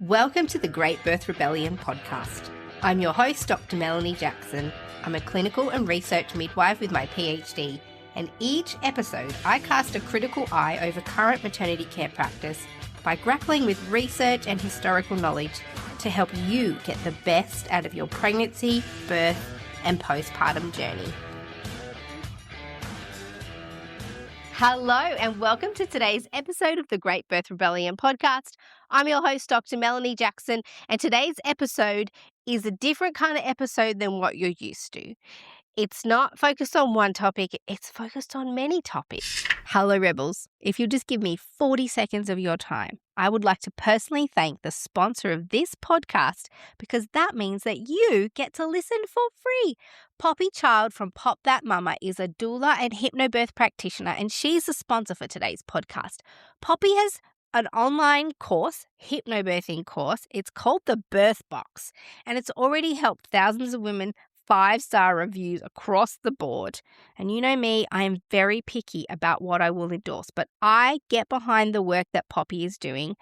Welcome to the Great Birth Rebellion podcast. I'm your host, Dr. Melanie Jackson. I'm a clinical and research midwife with my PhD, and each episode I cast a critical eye over current maternity care practice by grappling with research and historical knowledge to help you get the best out of your pregnancy, birth, and postpartum journey. Hello and welcome to today's episode of the Great Birth Rebellion podcast. I'm your host, Dr. Melanie Jackson, and today's episode is a different kind of episode than what you're used to. It's not focused on one topic, it's focused on many topics. Hello, Rebels. If you'll just give me 40 seconds of your time, I would like to personally thank the sponsor of this podcast because that means that you get to listen for free. Poppy Child from Pop That Mama is a doula and hypnobirth practitioner, and she's the sponsor for today's podcast. Poppy has an online course, hypnobirthing course. It's called the Birth Box, and it's already helped thousands of women 5-star reviews across the board. And you know me, I am very picky about what I will endorse, but I get behind the work that Poppy is doing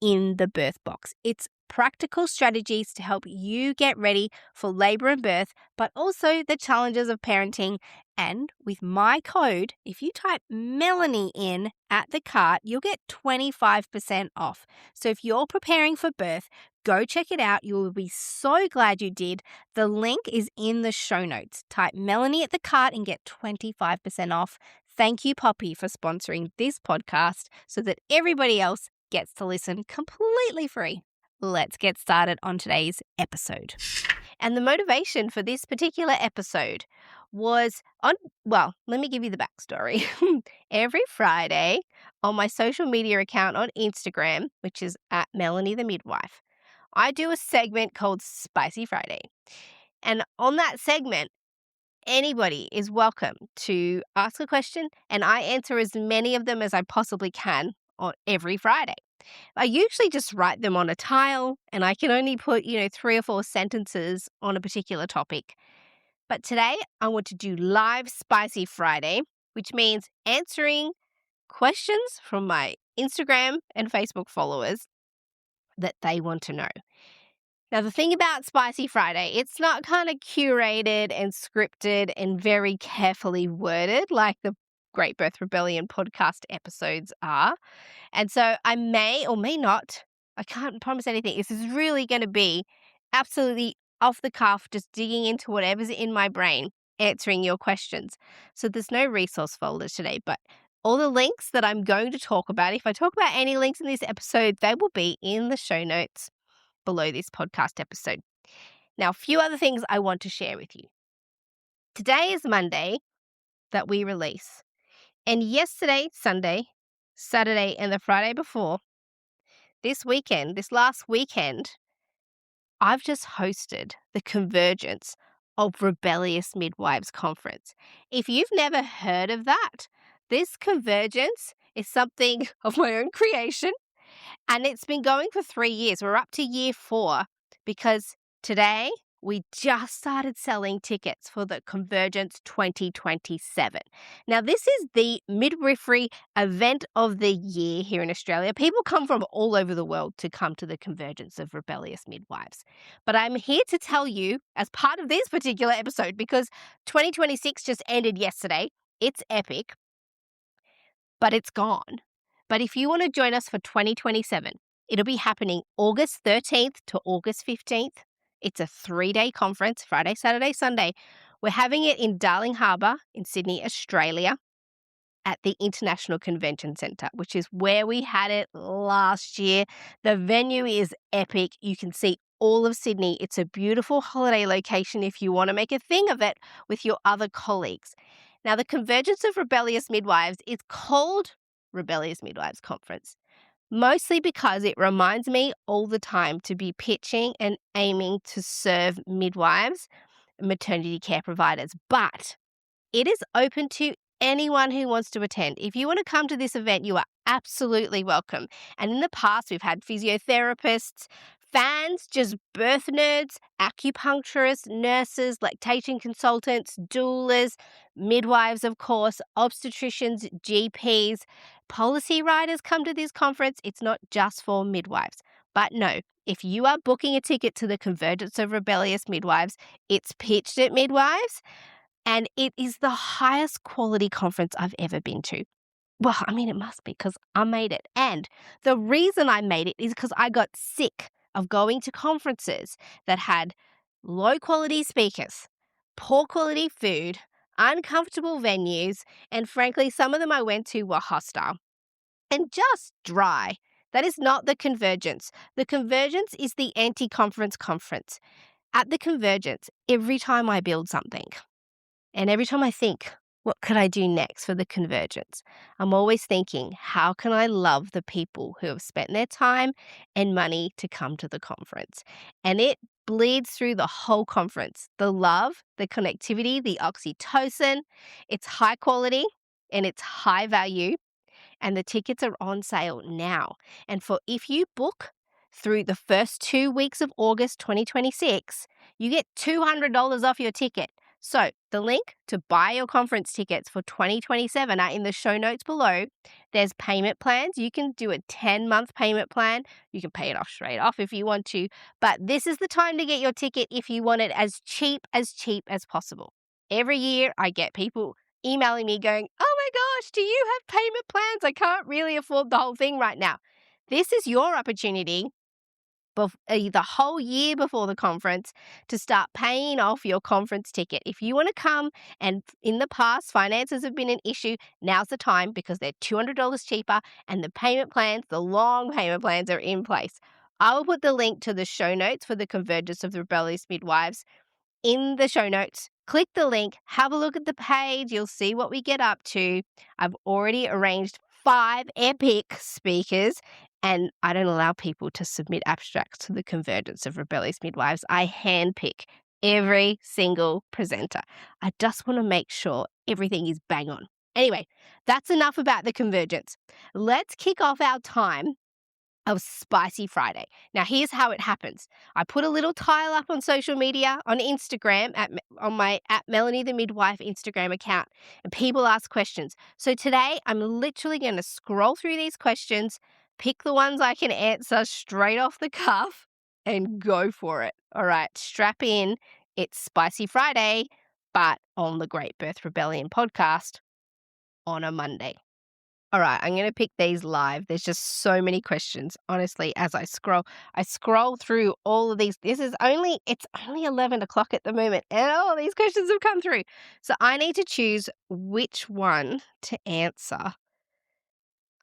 in the Birth Box. It's practical strategies to help you get ready for labor and birth, but also the challenges of parenting. And with my code, if you type Melanie in at the cart, you'll get 25% off. So if you're preparing for birth, go check it out. You will be so glad you did. The link is in the show notes. Type Melanie at the cart and get 25% off. Thank you, Poppy, for sponsoring this podcast so that everybody else gets to listen completely free. Let's get started on today's episode. And the motivation for this particular episode was let me give you the backstory. Every Friday on my social media account on Instagram, which is at Melanie the Midwife, I do a segment called Spicy Friday. And on that segment, anybody is welcome to ask a question, and I answer as many of them as I possibly can on every Friday. I usually just write them on a tile, and I can only put, 3 or 4 sentences on a particular topic. But today, I want to do live Spicy Friday, which means answering questions from my Instagram and Facebook followers that they want to know. Now, the thing about Spicy Friday, it's not kind of curated and scripted and very carefully worded like the Great Birth Rebellion podcast episodes are. And so I may or may not, I can't promise anything. This is really going to be absolutely off the cuff, just digging into whatever's in my brain, answering your questions. So there's no resource folders today, but all the links that I'm going to talk about, if I talk about any links in this episode, they will be in the show notes below this podcast episode. Now, a few other things I want to share with you. Today is Monday that we release. And yesterday, Sunday, Saturday, and the Friday before, this last weekend, I've just hosted the Convergence of Rebellious Midwives Conference. If you've never heard of that, this convergence is something of my own creation, and it's been going for 3 years. We're up to year 4 because today we just started selling tickets for the Convergence 2027. Now, this is the midwifery event of the year here in Australia. People come from all over the world to come to the Convergence of Rebellious Midwives. But I'm here to tell you, as part of this particular episode, because 2026 just ended yesterday, it's epic, but it's gone. But if you want to join us for 2027, it'll be happening August 13th to August 15th. It's a 3-day conference, Friday, Saturday, Sunday. We're having it in Darling Harbour in Sydney, Australia, at the International Convention Centre, which is where we had it last year. The venue is epic. You can see all of Sydney. It's a beautiful holiday location if you want to make a thing of it with your other colleagues. Now, the Convergence of Rebellious Midwives is called Rebellious Midwives Conference, mostly because it reminds me all the time to be pitching and aiming to serve midwives, maternity care providers. But it is open to anyone who wants to attend. If you want to come to this event, you are absolutely welcome. And in the past, we've had physiotherapists, fans, just birth nerds, acupuncturists, nurses, lactation consultants, doulas, midwives, of course, obstetricians, GPs, policy writers come to this conference. It's not just for midwives. But no, if you are booking a ticket to the Convergence of Rebellious Midwives, it's pitched at Midwives, and it is the highest quality conference I've ever been to. Well, I mean, it must be because I made it. And the reason I made it is because I got sick of going to conferences that had low quality speakers, poor quality food, uncomfortable venues, and frankly, some of them I went to were hostile and just dry. That is not the Convergence. The Convergence is the anti-conference conference. At the Convergence, every time I build something, and every time I think, what could I do next for the Convergence? I'm always thinking, how can I love the people who have spent their time and money to come to the conference? And it bleeds through the whole conference. The love, the connectivity, the oxytocin. It's high quality and it's high value. And the tickets are on sale now. And for if you book through the first 2 weeks of August 2026, you get $200 off your ticket. So the link to buy your conference tickets for 2027 are in the show notes below. There's payment plans. You can do a 10-month payment plan. You can pay it off straight off if you want to. But this is the time to get your ticket if you want it as cheap as possible. Every year I get people emailing me going, oh my gosh, do you have payment plans? I can't really afford the whole thing right now. This is your opportunity the whole year before the conference to start paying off your conference ticket. If you want to come, and in the past finances have been an issue, now's the time because they're $200 cheaper and the payment plans, the long payment plans are in place. I will put the link to the show notes for the Convergence of the Rebellious Midwives in the show notes. Click the link, have a look at the page, you'll see what we get up to. I've already arranged 5 epic speakers, and I don't allow people to submit abstracts to the Convergence of Rebellious Midwives. I handpick every single presenter. I just want to make sure everything is bang on. Anyway, that's enough about the Convergence. Let's kick off our time of Spicy Friday. Now, here's how it happens. I put a little tile up on social media, on Instagram, on my Melanie the Midwife Instagram account, and people ask questions. So today, I'm literally going to scroll through these questions, pick the ones I can answer straight off the cuff, and go for it. All right, strap in. It's Spicy Friday, but on the Great Birth Rebellion podcast on a Monday. All right, I'm going to pick these live. There's just so many questions, honestly, as I scroll through all of these. It's only 11 o'clock at the moment, and all these questions have come through. So I need to choose which one to answer.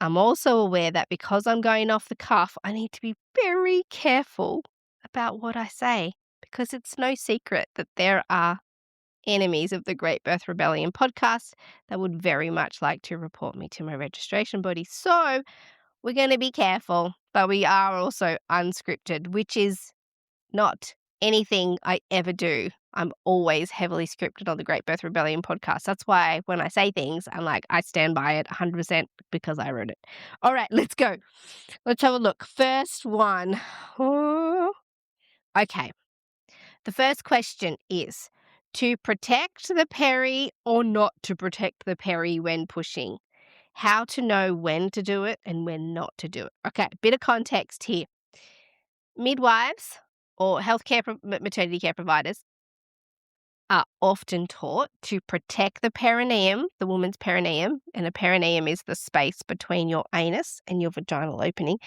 I'm also aware that because I'm going off the cuff, I need to be very careful about what I say, because it's no secret that there are enemies of the Great Birth Rebellion podcast that would very much like to report me to my registration body. So we're going to be careful, but we are also unscripted, which is not anything I ever do. I'm always heavily scripted on the Great Birth Rebellion podcast. That's why when I say things, I'm like, I stand by it 100% because I wrote it. All right, let's go. Let's have a look. First one. Okay. The first question is, to protect the peri or not to protect the peri when pushing? How to know when to do it and when not to do it. Okay, bit of context here. Midwives or maternity care providers are often taught to protect the perineum, the woman's perineum, and the perineum is the space between your anus and your vaginal opening.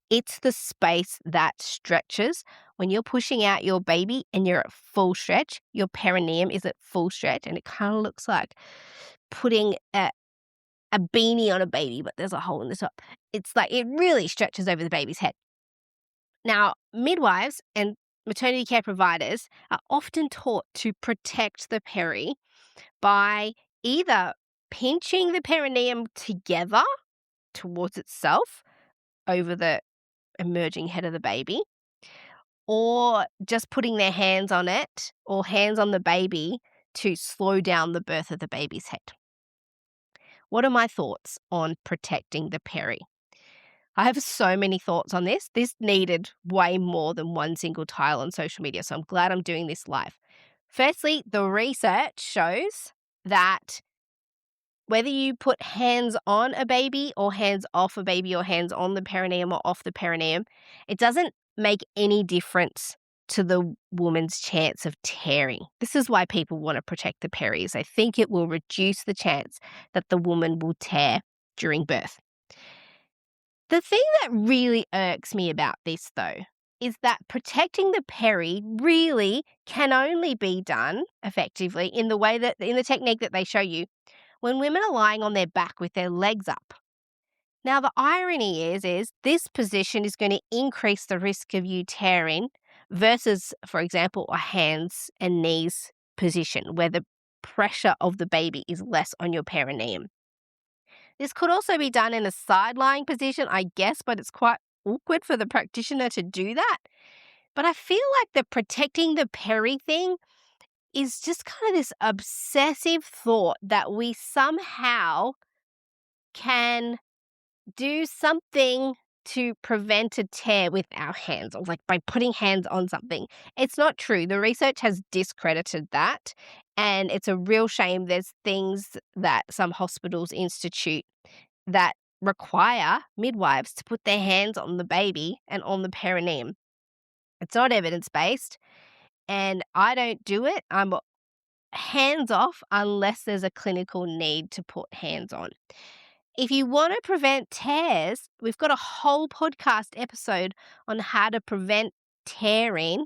It's the space that stretches. When you're pushing out your baby and you're at full stretch, your perineum is at full stretch, and it kind of looks like putting a beanie on a baby, but there's a hole in the top. It's like it really stretches over the baby's head. Now, midwives and maternity care providers are often taught to protect the peri by either pinching the perineum together towards itself over the emerging head of the baby, or just putting their hands on it or hands on the baby to slow down the birth of the baby's head. What are my thoughts on protecting the peri? I have so many thoughts on this. This needed way more than one single tile on social media, so I'm glad I'm doing this live. Firstly, the research shows that whether you put hands on a baby or hands off a baby or hands on the perineum or off the perineum, it doesn't make any difference to the woman's chance of tearing. This is why people want to protect the peris. They think it will reduce the chance that the woman will tear during birth. The thing that really irks me about this, though, is that protecting the peri really can only be done effectively in the technique that they show you when women are lying on their back with their legs up. Now, the irony is this position is going to increase the risk of you tearing versus, for example, a hands and knees position where the pressure of the baby is less on your perineum. This could also be done in a side-lying position, I guess, but it's quite awkward for the practitioner to do that. But I feel like the protecting the peri thing is just kind of this obsessive thought that we somehow can do something to prevent a tear with our hands, or like by putting hands on something. It's not true. The research has discredited that, and it's a real shame. There's things that some hospitals institute that require midwives to put their hands on the baby and on the perineum. It's not evidence-based, and I don't do it. I'm hands off unless there's a clinical need to put hands on. If you want to prevent tears, we've got a whole podcast episode on how to prevent tearing,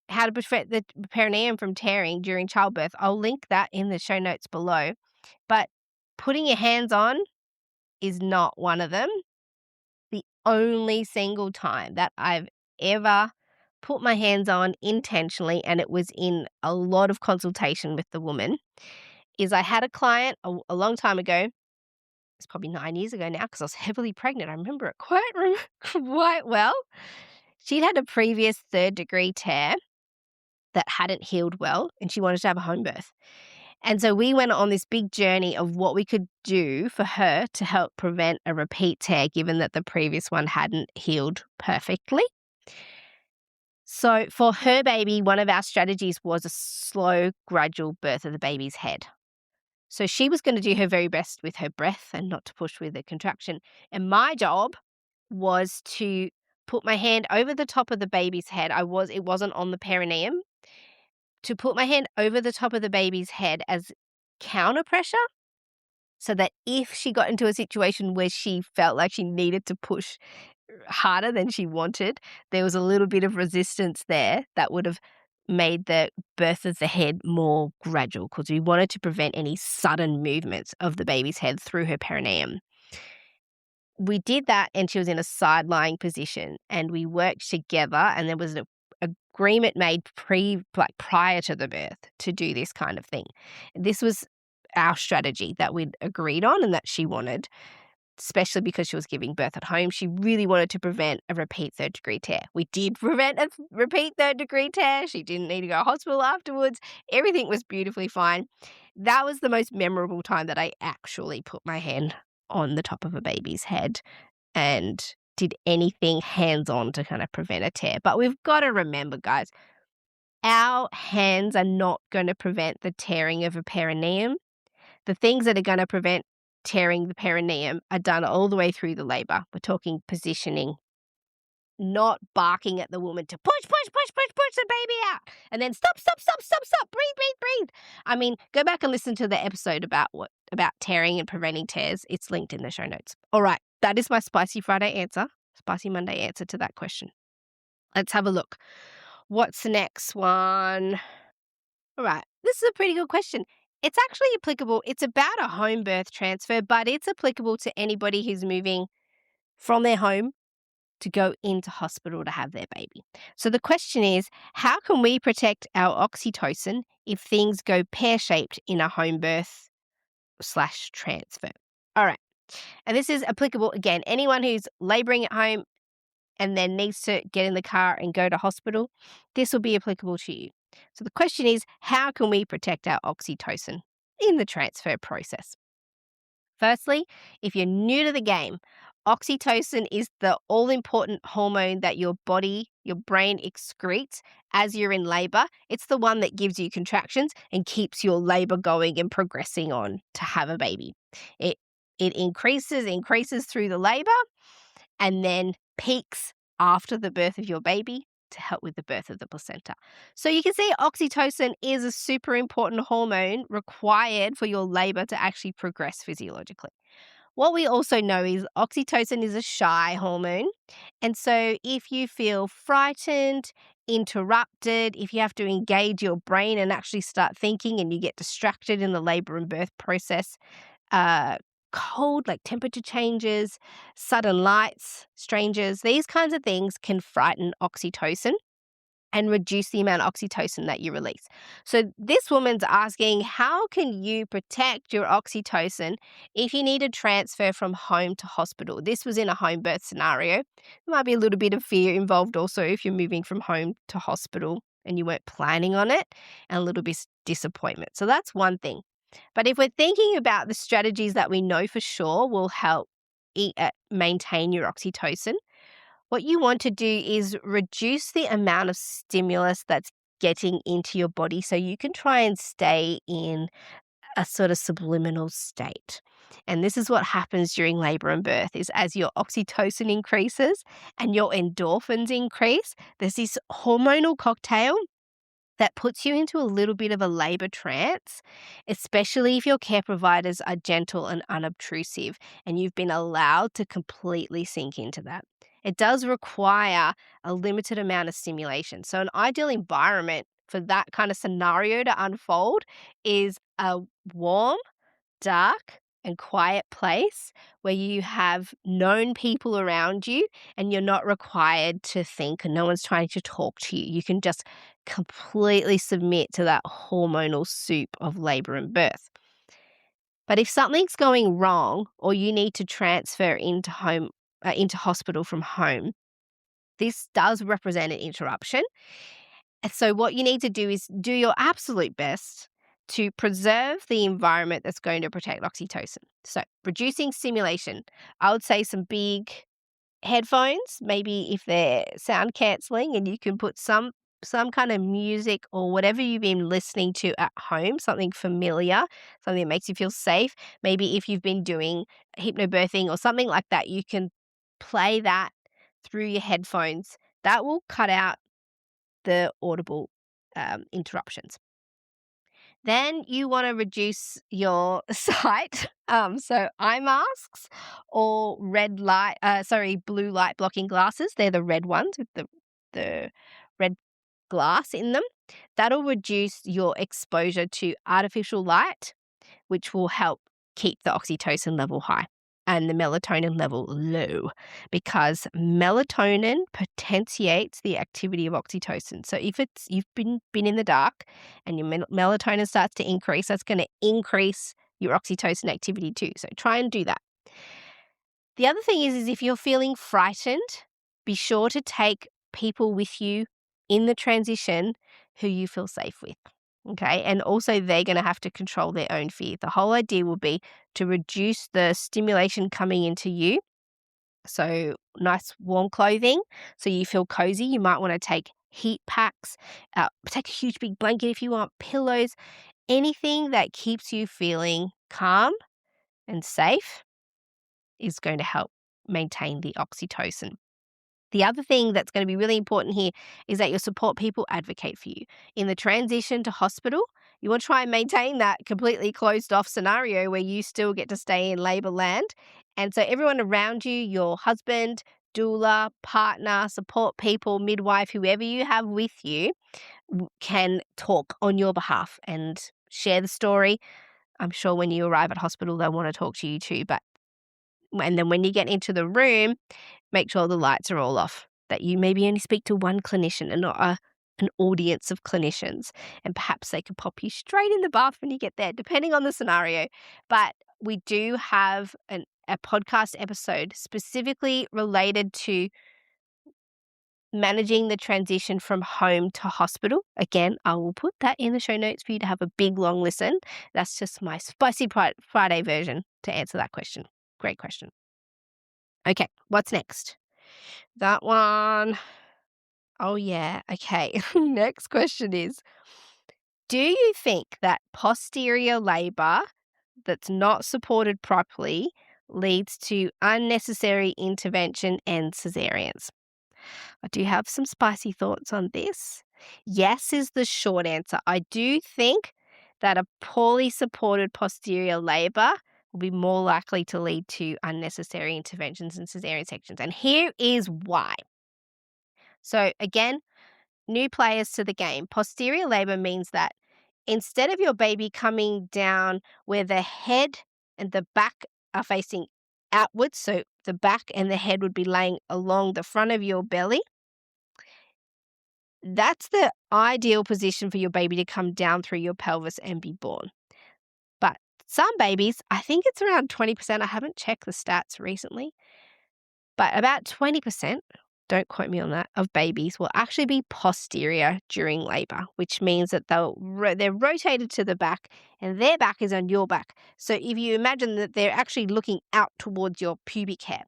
how to prevent the perineum from tearing during childbirth. I'll link that in the show notes below. But putting your hands on is not one of them. The only single time that I've ever put my hands on intentionally, and it was in a lot of consultation with the woman, is I had a client a long time ago. It's probably 9 years ago now because I was heavily pregnant. I remember it quite well. She'd had a previous 3rd-degree tear that hadn't healed well, and she wanted to have a home birth. And so we went on this big journey of what we could do for her to help prevent a repeat tear, given that the previous one hadn't healed perfectly. So for her baby, one of our strategies was a slow, gradual birth of the baby's head. So she was going to do her very best with her breath and not to push with the contraction. And my job was to put my hand over the top of the baby's head. It wasn't on the perineum. To put my hand over the top of the baby's head as counter pressure, so that if she got into a situation where she felt like she needed to push harder than she wanted, there was a little bit of resistance there that would have made the birth of the head more gradual, because we wanted to prevent any sudden movements of the baby's head through her perineum. We did that, and she was in a side-lying position, and we worked together, and there was an agreement made prior to the birth to do this kind of thing. This was our strategy that we'd agreed on and that she wanted, especially because she was giving birth at home. She really wanted to prevent a repeat 3rd-degree tear. We did prevent a repeat 3rd-degree tear. She didn't need to go to hospital afterwards. Everything was beautifully fine. That was the most memorable time that I actually put my hand on the top of a baby's head and did anything hands-on to kind of prevent a tear. But we've got to remember, guys, our hands are not going to prevent the tearing of a perineum. The things that are going to prevent tearing the perineum are done all the way through the labor. We're talking positioning, not barking at the woman to push the baby out, and then stop, breathe. I mean, go back and listen to the episode about tearing and preventing tears. It's linked in the show notes. All right, that is my spicy Monday answer to that question. Let's have a look. What's the next one? All right, this is a pretty good question. It's actually applicable. It's about a home birth transfer, but it's applicable to anybody who's moving from their home to go into hospital to have their baby. So the question is, how can we protect our oxytocin if things go pear-shaped in a home birth / transfer? All right. And this is applicable, again, anyone who's laboring at home and then needs to get in the car and go to hospital, this will be applicable to you. So the question is, how can we protect our oxytocin in the transfer process? Firstly, if you're new to the game, oxytocin is the all-important hormone that your brain excretes as you're in labor. It's the one that gives you contractions and keeps your labor going and progressing on to have a baby. It increases through the labor and then peaks after the birth of your baby to help with the birth of the placenta. So you can see oxytocin is a super important hormone required for your labor to actually progress physiologically. What we also know is oxytocin is a shy hormone. And so if you feel frightened, interrupted, if you have to engage your brain and actually start thinking and you get distracted in the labor and birth process, uh, cold, like temperature changes, sudden lights, strangers, these kinds of things can frighten oxytocin and reduce the amount of oxytocin that you release. So this woman's asking, how can you protect your oxytocin if you need a transfer from home to hospital? This was in a home birth scenario. There might be a little bit of fear involved also if you're moving from home to hospital and you weren't planning on it, and a little bit disappointment. So that's one thing. But if we're thinking about the strategies that we know for sure will help maintain your oxytocin, what you want to do is reduce the amount of stimulus that's getting into your body so you can try and stay in a sort of subliminal state. And this is what happens during labor and birth is as your oxytocin increases and your endorphins increase, there's this hormonal cocktail that puts you into a little bit of a labor trance, especially if your care providers are gentle and unobtrusive and you've been allowed to completely sink into that. It does require a limited amount of stimulation. So, an ideal environment for that kind of scenario to unfold is a warm, dark, and quiet place where you have known people around you and you're not required to think and no one's trying to talk to you. You can just completely submit to that hormonal soup of labor and birth. But if something's going wrong or you need to transfer into hospital from home, this does represent an interruption. And so what you need to do is do your absolute best to preserve the environment that's going to protect oxytocin. So reducing stimulation. I would say some big headphones, maybe if they're sound cancelling and you can put some kind of music or whatever you've been listening to at home, something familiar, something that makes you feel safe. Maybe if you've been doing hypnobirthing or something like that, you can play that through your headphones. That will cut out the audible interruptions. Then you want to reduce your sight. So eye masks or blue light blocking glasses. They're the red ones with the red glass in them. That'll reduce your exposure to artificial light, which will help keep the oxytocin level high and the melatonin level low, because melatonin potentiates the activity of oxytocin. So if you've been in the dark and your melatonin starts to increase, that's going to increase your oxytocin activity too. So try and do that. The other thing is if you're feeling frightened, be sure to take people with you in the transition who you feel safe with. Okay. And also, they're going to have to control their own fear. The whole idea will be to reduce the stimulation coming into you. So, nice warm clothing so you feel cozy. You might want to take heat packs, take a huge big blanket if you want, pillows, anything that keeps you feeling calm and safe is going to help maintain the oxytocin. The other thing that's going to be really important here is that your support people advocate for you. In the transition to hospital, you want to try and maintain that completely closed off scenario where you still get to stay in labor land. And so everyone around you, your husband, doula, partner, support people, midwife, whoever you have with you, can talk on your behalf and share the story. I'm sure when you arrive at hospital, they'll want to talk to you too. And then when you get into the room, make sure the lights are all off, that you maybe only speak to one clinician and not an audience of clinicians. And perhaps they could pop you straight in the bath when you get there, depending on the scenario. But we do have a podcast episode specifically related to managing the transition from home to hospital. Again, I will put that in the show notes for you to have a big, long listen. That's just my spicy Friday version to answer that question. Great question. Okay, what's next? That one. Oh, yeah. Okay. Next question is, do you think that posterior labor that's not supported properly leads to unnecessary intervention and caesareans? I do have some spicy thoughts on this. Yes is the short answer. I do think that a poorly supported posterior labor will be more likely to lead to unnecessary interventions and cesarean sections. And here is why. So, again, new players to the game. Posterior labor means that instead of your baby coming down where the head and the back are facing outwards, so the back and the head would be laying along the front of your belly, that's the ideal position for your baby to come down through your pelvis and be born. But some babies, I think it's around 20%, I haven't checked the stats recently, but about 20%, don't quote me on that, of babies will actually be posterior during labor, which means that they're rotated to the back and their back is on your back. So if you imagine that they're actually looking out towards your pubic hair.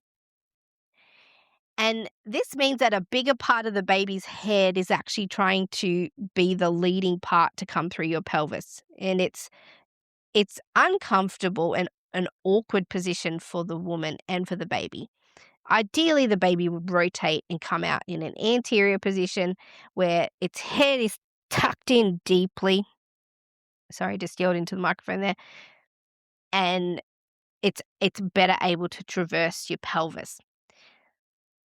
And this means that a bigger part of the baby's head is actually trying to be the leading part to come through your pelvis. And it's uncomfortable and an awkward position for the woman and for the baby. Ideally, the baby would rotate and come out in an anterior position where its head is tucked in deeply. Sorry, just yelled into the microphone there. And it's better able to traverse your pelvis.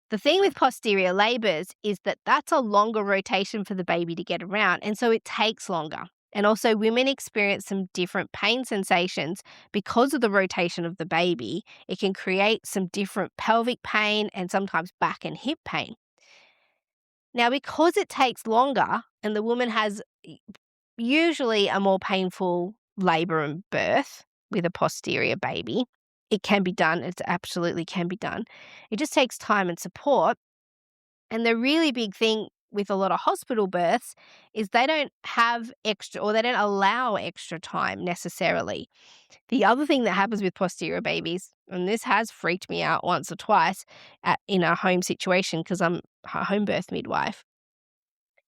The thing with posterior labors is that that's a longer rotation for the baby to get around, and so it takes longer. And also, women experience some different pain sensations because of the rotation of the baby. It can create some different pelvic pain and sometimes back and hip pain. Now, because it takes longer and the woman has usually a more painful labor and birth with a posterior baby, it can be done. It absolutely can be done. It just takes time and support. And the really big thing with a lot of hospital births is they don't have extra or they don't allow extra time necessarily. The other thing that happens with posterior babies, and this has freaked me out once or twice in a home situation because I'm a home birth midwife,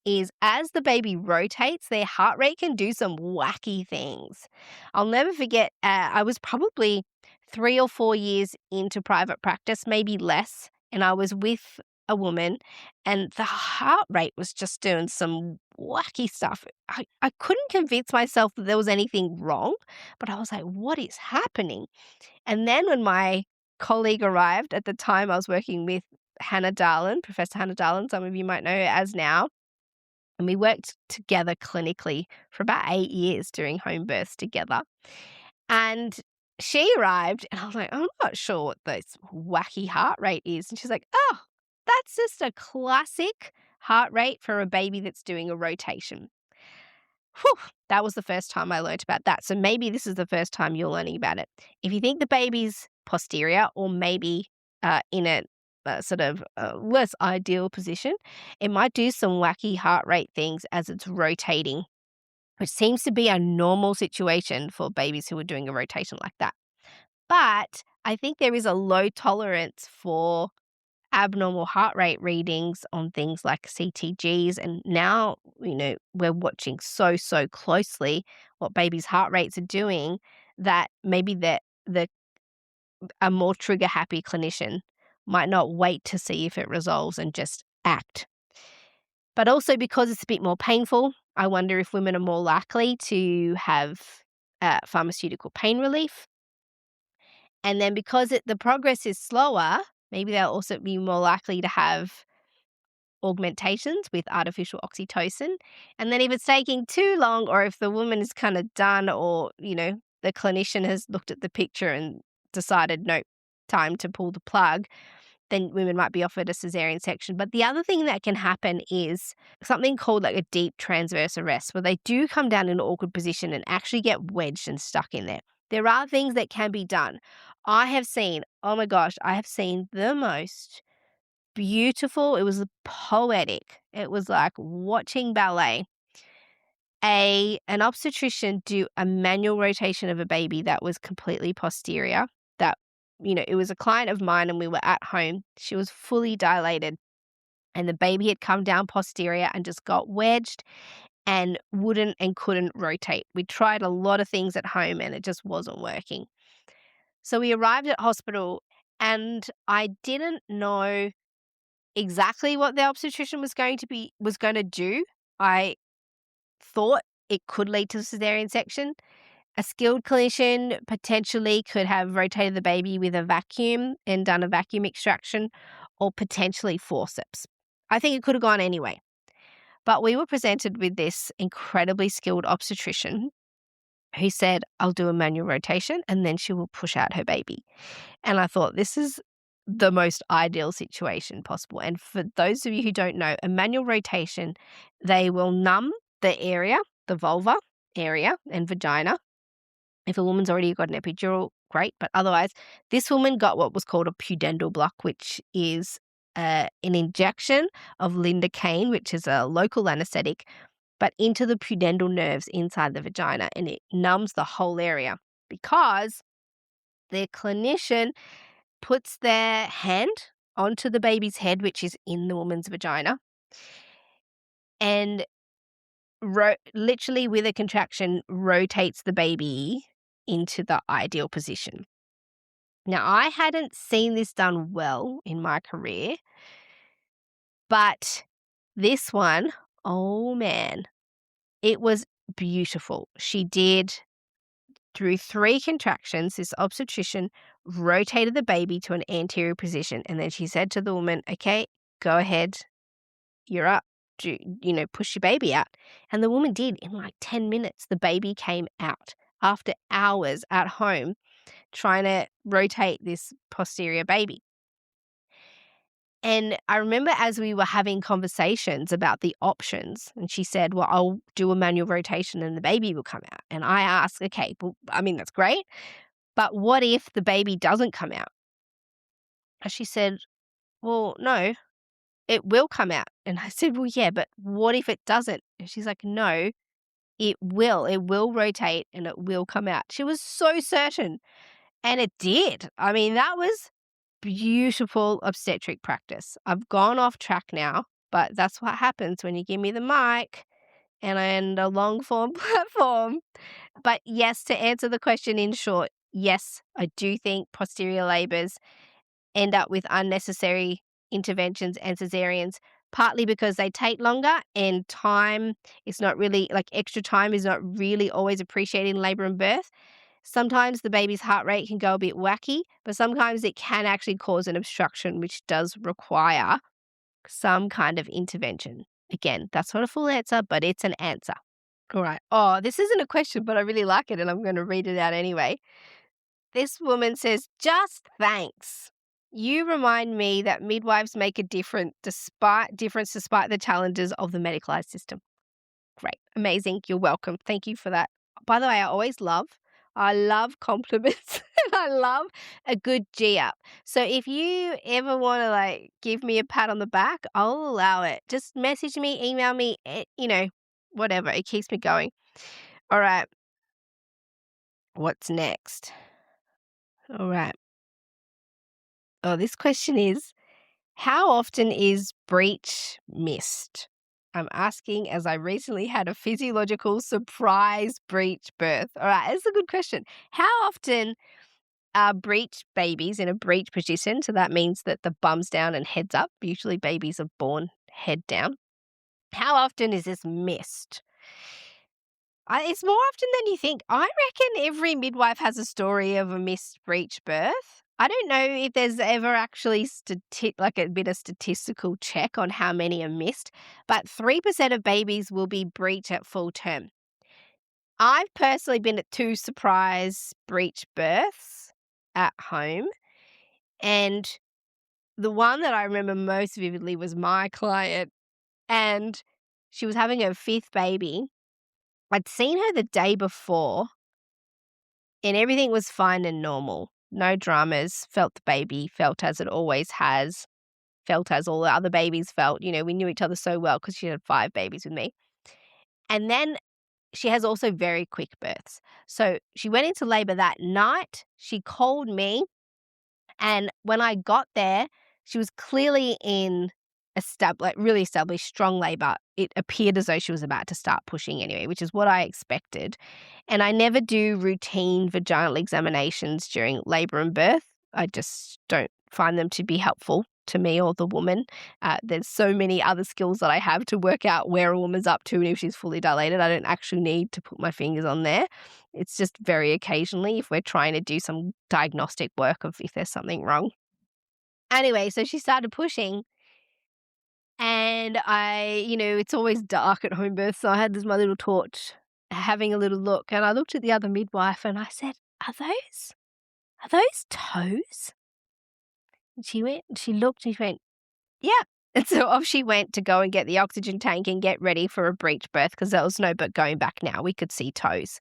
is as the baby rotates, their heart rate can do some wacky things. I'll never forget, I was probably 3 or 4 years into private practice, maybe less, and I was with a woman, and the heart rate was just doing some wacky stuff. I couldn't convince myself that there was anything wrong, but I was like, what is happening? And then when my colleague arrived, at the time I was working with Hannah Darlin, Professor Hannah Darlin, some of you might know her as now, and we worked together clinically for about 8 years during home births together. And she arrived and I was like, I'm not sure what this wacky heart rate is. And she's like, oh, that's just a classic heart rate for a baby that's doing a rotation. Whew, that was the first time I learned about that. So maybe this is the first time you're learning about it. If you think the baby's posterior or maybe in a sort of less ideal position, it might do some wacky heart rate things as it's rotating, which seems to be a normal situation for babies who are doing a rotation like that. But I think there is a low tolerance for abnormal heart rate readings on things like CTGs. And now, we're watching so closely what babies' heart rates are doing that maybe a more trigger happy clinician might not wait to see if it resolves and just act. But also because it's a bit more painful, I wonder if women are more likely to have pharmaceutical pain relief. And then because the progress is slower, maybe they'll also be more likely to have augmentations with artificial oxytocin. And then if it's taking too long or if the woman is kind of done or, the clinician has looked at the picture and decided, no, time to pull the plug, then women might be offered a cesarean section. But the other thing that can happen is something called like a deep transverse arrest, where they do come down in an awkward position and actually get wedged and stuck in there. There are things that can be done. I have seen the most beautiful, it was poetic. It was like watching ballet. An obstetrician do a manual rotation of a baby that was completely posterior. That, it was a client of mine and we were at home. She was fully dilated and the baby had come down posterior and just got wedged and wouldn't and couldn't rotate. We tried a lot of things at home and it just wasn't working. So we arrived at hospital and I didn't know exactly what the obstetrician was going to do. I thought it could lead to cesarean section. A skilled clinician potentially could have rotated the baby with a vacuum and done a vacuum extraction, or potentially forceps. I think it could have gone anyway. But we were presented with this incredibly skilled obstetrician who said, I'll do a manual rotation and then she will push out her baby. And I thought, this is the most ideal situation possible. And for those of you who don't know, a manual rotation, they will numb the area, the vulva area and vagina. If a woman's already got an epidural, great. But otherwise, this woman got what was called a pudendal block, which is an injection of lidocaine, which is a local anesthetic, but into the pudendal nerves inside the vagina, and it numbs the whole area because the clinician puts their hand onto the baby's head, which is in the woman's vagina, and literally with a contraction rotates the baby into the ideal position. Now, I hadn't seen this done well in my career, but this one, oh man, it was beautiful. She did, through 3 contractions, this obstetrician rotated the baby to an anterior position, and then she said to the woman, okay, go ahead, you're up, push your baby out. And the woman did. In like 10 minutes, the baby came out after hours at home trying to rotate this posterior baby. And I remember as we were having conversations about the options, and she said, well, I'll do a manual rotation and the baby will come out. And I asked, okay, well, I mean, that's great, but what if the baby doesn't come out? And she said, well, no, it will come out. And I said, well, yeah, but what if it doesn't? And she's like, no, it will rotate and it will come out. She was so certain. And it did. I mean, that was beautiful obstetric practice. I've gone off track now, but that's what happens when you give me the mic and a long form platform. But yes, to answer the question in short, yes, I do think posterior labors end up with unnecessary interventions and cesareans, partly because they take longer and time is not really, like extra time is not really always appreciated in labor and birth. Sometimes the baby's heart rate can go a bit wacky, but sometimes it can actually cause an obstruction, which does require some kind of intervention. Again, that's not a full answer, but it's an answer. All right. Oh, this isn't a question, but I really like it, and I'm going to read it out anyway. This woman says, just thanks. You remind me that midwives make a difference despite the challenges of the medicalized system. Great. Amazing. You're welcome. Thank you for that. By the way, I love compliments and I love a good G up. So if you ever want to give me a pat on the back, I'll allow it. Just message me, email me, whatever. It keeps me going. All right. What's next? All right. Oh, this question is, how often is breech missed? I'm asking as I recently had a physiological surprise breech birth. All right, that's a good question. How often are breech babies in a breech position? So that means that the bum's down and head's up. Usually babies are born head down. How often is this missed? It's more often than you think. I reckon every midwife has a story of a missed breech birth. I don't know if there's ever actually a bit of statistical check on how many are missed, but 3% of babies will be breech at full term. I've personally been at 2 surprise breech births at home, and the one that I remember most vividly was my client, and she was having her 5th baby. I'd seen her the day before, and everything was fine and normal. No dramas. Felt the baby, felt as it always has, felt as all the other babies felt. We knew each other so well because she had 5 babies with me. And then she has also very quick births. So she went into labor that night. She called me, and when I got there, she was clearly in really established, strong labor. It appeared as though she was about to start pushing anyway, which is what I expected. And I never do routine vaginal examinations during labor and birth. I just don't find them to be helpful to me or the woman. There's so many other skills that I have to work out where a woman's up to and if she's fully dilated. I don't actually need to put my fingers on there. It's just very occasionally if we're trying to do some diagnostic work of if there's something wrong. Anyway, so she started pushing and it's always dark at home birth, so I had my little torch having a little look, and I looked at the other midwife and I said, are those toes? And she looked and she went, yeah. And so off she went to go and get the oxygen tank and get ready for a breech birth because there was no but going back now. We could see toes.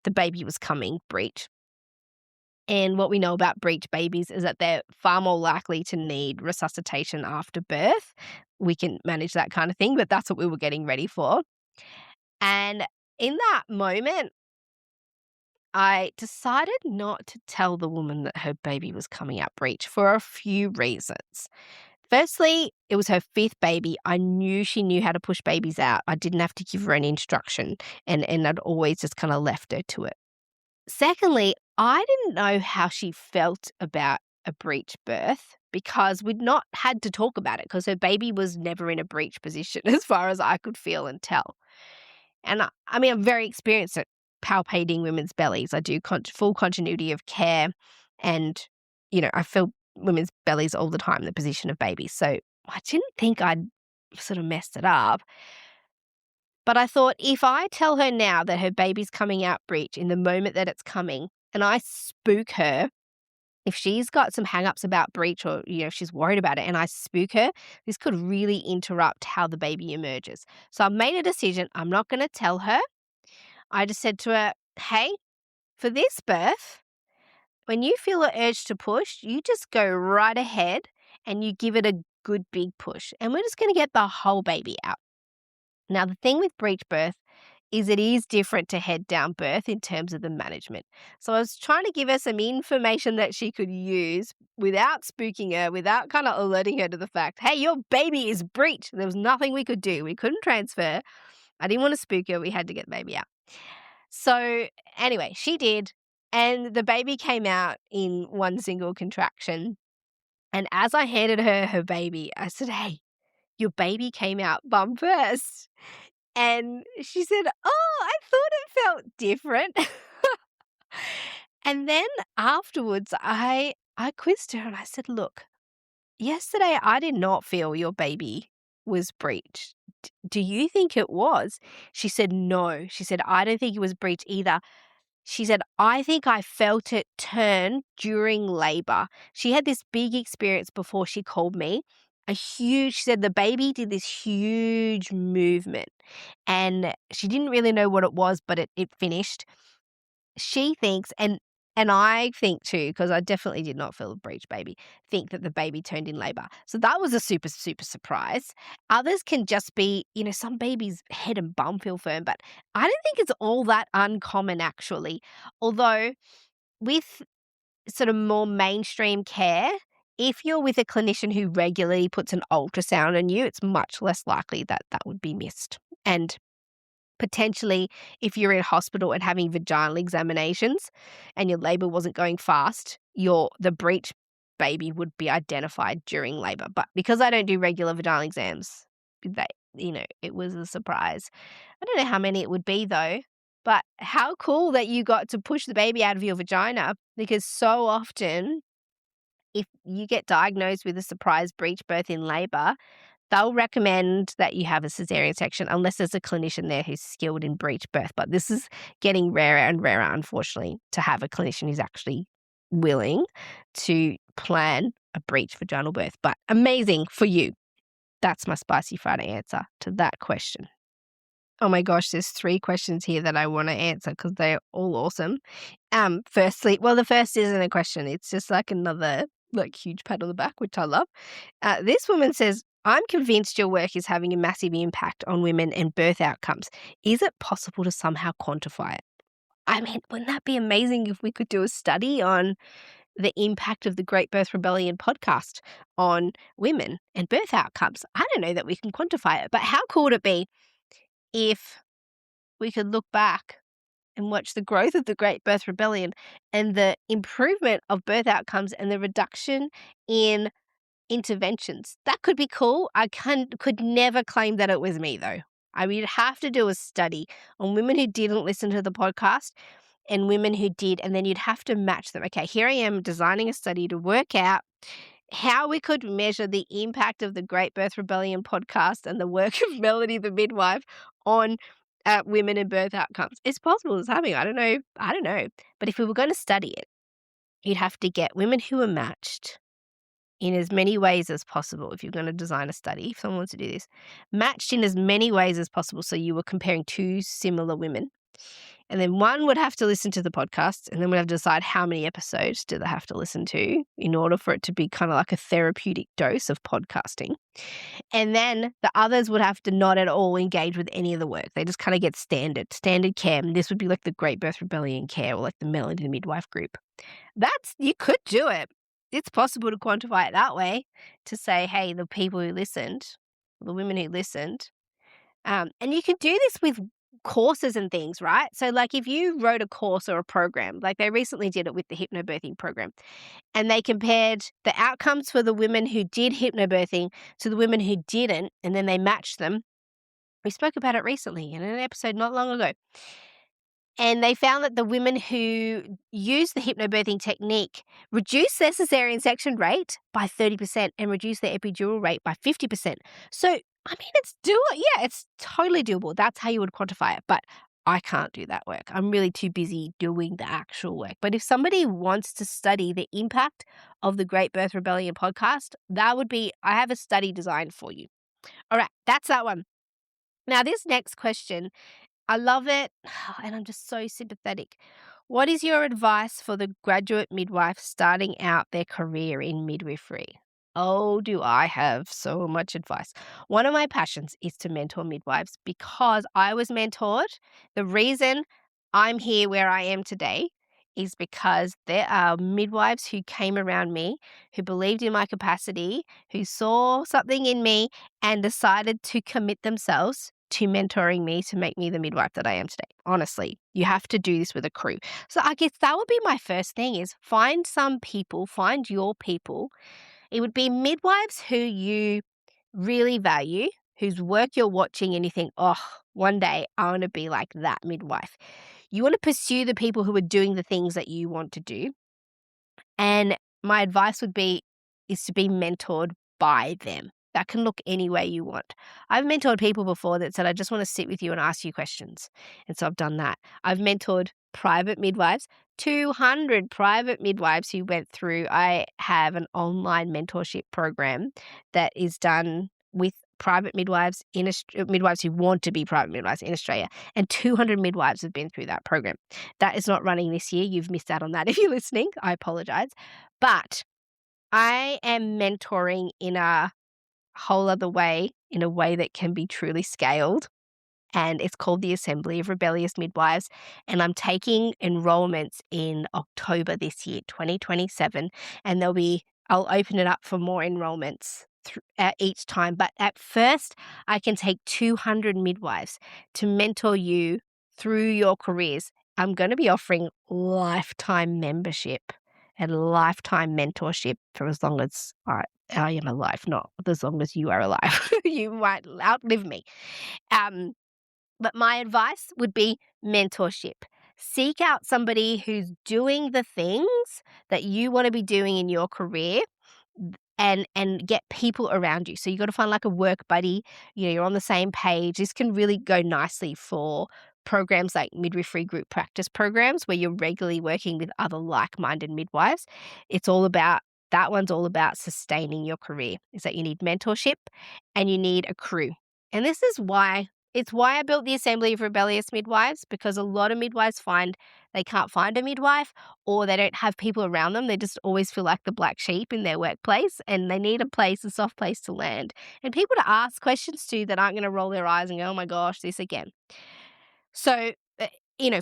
The baby was coming breech. And what we know about breech babies is that they're far more likely to need resuscitation after birth. We can manage that kind of thing, but that's what we were getting ready for. And in that moment, I decided not to tell the woman that her baby was coming out breech for a few reasons. Firstly, it was her 5th baby. I knew she knew how to push babies out. I didn't have to give her any instruction, and I'd always just kind of left her to it. Secondly, I didn't know how she felt about a breech birth because we'd not had to talk about it because her baby was never in a breech position as far as I could feel and tell. And I'm very experienced at palpating women's bellies. I do full continuity of care and, I feel women's bellies all the time, the position of babies. So I didn't think I'd sort of messed it up. But I thought if I tell her now that her baby's coming out breech in the moment that it's coming and I spook her, if she's got some hang-ups about breech or, if she's worried about it and I spook her, this could really interrupt how the baby emerges. So I made a decision. I'm not going to tell her. I just said to her, hey, for this birth, when you feel an urge to push, you just go right ahead and you give it a good big push. And we're just going to get the whole baby out. Now, the thing with breech birth is it is different to head down birth in terms of the management. So I was trying to give her some information that she could use without spooking her, without kind of alerting her to the fact, hey, your baby is breech. There was nothing we could do. We couldn't transfer. I didn't want to spook her. We had to get the baby out. So anyway, she did. And the baby came out in one single contraction. And as I handed her her baby, I said, hey, your baby came out bum first. And she said, oh, I thought it felt different. And then afterwards, I quizzed her and I said, look, yesterday I did not feel your baby was breech. Do you think it was? She said, no. She said, I don't think it was breech either. She said, I think I felt it turn during labor. She had this big experience before she called me. She said the baby did this huge movement and she didn't really know what it was, but it finished. She thinks, and I think too, because I definitely did not feel a breech baby, think that the baby turned in labor. So that was a super, super surprise. Others can just be, some babies' head and bum feel firm, but I don't think it's all that uncommon actually. Although with sort of more mainstream care, if you're with a clinician who regularly puts an ultrasound on you, it's much less likely that that would be missed. And potentially, if you're in hospital and having vaginal examinations and your labor wasn't going fast, the breech baby would be identified during labor. But because I don't do regular vaginal exams, it was a surprise. I don't know how many it would be though, but how cool that you got to push the baby out of your vagina, because so often if you get diagnosed with a surprise breech birth in labor, they'll recommend that you have a cesarean section unless there's a clinician there who's skilled in breech birth. But this is getting rarer and rarer, unfortunately, to have a clinician who's actually willing to plan a breech vaginal birth. But amazing for you. That's my Spicy Friday answer to that question. Oh my gosh, there's 3 questions here that I want to answer because they're all awesome. Firstly, the first isn't a question. It's just like another huge pat on the back, which I love. This woman says, I'm convinced your work is having a massive impact on women and birth outcomes. Is it possible to somehow quantify it? I mean, wouldn't that be amazing if we could do a study on the impact of the Great Birth Rebellion podcast on women and birth outcomes? I don't know that we can quantify it, but how cool would it be if we could look back and watch the growth of the Great Birth Rebellion and the improvement of birth outcomes and the reduction in interventions. That could be cool. I could never claim that it was me, though. I would have to do a study on women who didn't listen to the podcast and women who did, and then you'd have to match them. Okay, here I am designing a study to work out how we could measure the impact of the Great Birth Rebellion podcast and the work of Melanie the midwife on women and birth outcomes. It's possible it's happening. I don't know. But if we were going to study it, you'd have to get women who are matched in as many ways as possible. If you're going to design a study, if someone wants to do this, matched in as many ways as possible. So you were comparing two similar women. And then one would have to listen to the podcast, and then we'd have to decide how many episodes do they have to listen to in order for it to be kind of like a therapeutic dose of podcasting. And then the others would have to not at all engage with any of the work. They just kind of get standard care. And this would be like the Great Birth Rebellion care or like the Melanie the Midwife group. You could do it. It's possible to quantify it that way, to say, hey, the people who listened, the women who listened, and you can do this with courses and things, right? So like if you wrote a course or a program, like they recently did it with the hypnobirthing program, and they compared the outcomes for the women who did hypnobirthing to the women who didn't, and then they matched them. We spoke about it recently in an episode not long ago. And they found that the women who used the hypnobirthing technique reduced their caesarean section rate by 30% and reduced their epidural rate by 50%. So, I mean, it's doable. Yeah, it's totally doable. That's how you would quantify it. But I can't do that work. I'm really too busy doing the actual work. But if somebody wants to study the impact of the Great Birth Rebellion podcast, I have a study designed for you. All right, that's that one. Now, this next question, I love it, and I'm just so sympathetic. What is your advice for the graduate midwife starting out their career in midwifery? Oh, do I have so much advice. One of my passions is to mentor midwives because I was mentored. The reason I'm here where I am today is because there are midwives who came around me, who believed in my capacity, who saw something in me and decided to commit themselves to mentoring me to make me the midwife that I am today. Honestly, you have to do this with a crew. So I guess that would be my first thing is find your people. It would be midwives who you really value, whose work you're watching and you think, oh, one day I want to be like that midwife. You want to pursue the people who are doing the things that you want to do. And my advice is to be mentored by them. That can look any way you want. I've mentored people before that said, I just want to sit with you and ask you questions. And so I've done that. I've mentored private midwives, 200 private midwives who went through. I have an online mentorship program that is done with private midwives midwives who want to be private midwives in Australia, and 200 midwives have been through that program. That is not running this year. You've missed out on that. If you're listening, I apologize. But I am mentoring in a whole other way, in a way that can be truly scaled. And it's called the Assembly of Rebellious Midwives. And I'm taking enrollments in October this year, 2027. And I'll open it up for more enrollments each time. But at first, I can take 200 midwives to mentor you through your careers. I'm going to be offering lifetime membership and lifetime mentorship for as long as I am alive, not as long as you are alive. You might outlive me. But my advice would be mentorship. Seek out somebody who's doing the things that you want to be doing in your career and get people around you. So you got to find like a work buddy, you're on the same page. This can really go nicely for programs like midwifery group practice programs where you're regularly working with other like-minded midwives. That one's all about sustaining your career, is that you need mentorship and you need a crew. And this is why I built the Assembly of Rebellious Midwives, because a lot of midwives find they can't find a midwife or they don't have people around them. They just always feel like the black sheep in their workplace and they need a soft place to land and people to ask questions to that aren't going to roll their eyes and go, oh my gosh, this again. So,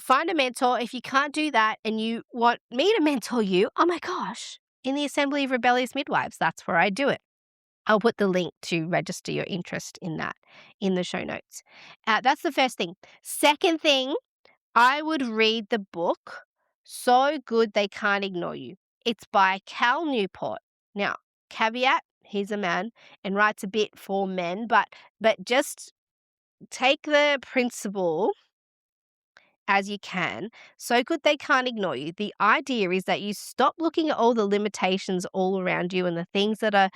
find a mentor. If you can't do that and you want me to mentor you, oh my gosh, in the Assembly of Rebellious Midwives, that's where I do it. I'll put the link to register your interest in that in the show notes. That's the first thing. Second thing, I would read the book So Good They Can't Ignore You. It's by Cal Newport. Now, caveat, he's a man and writes a bit for men, but just take the principle as you can. So good they can't ignore you. The idea is that you stop looking at all the limitations all around you and the things that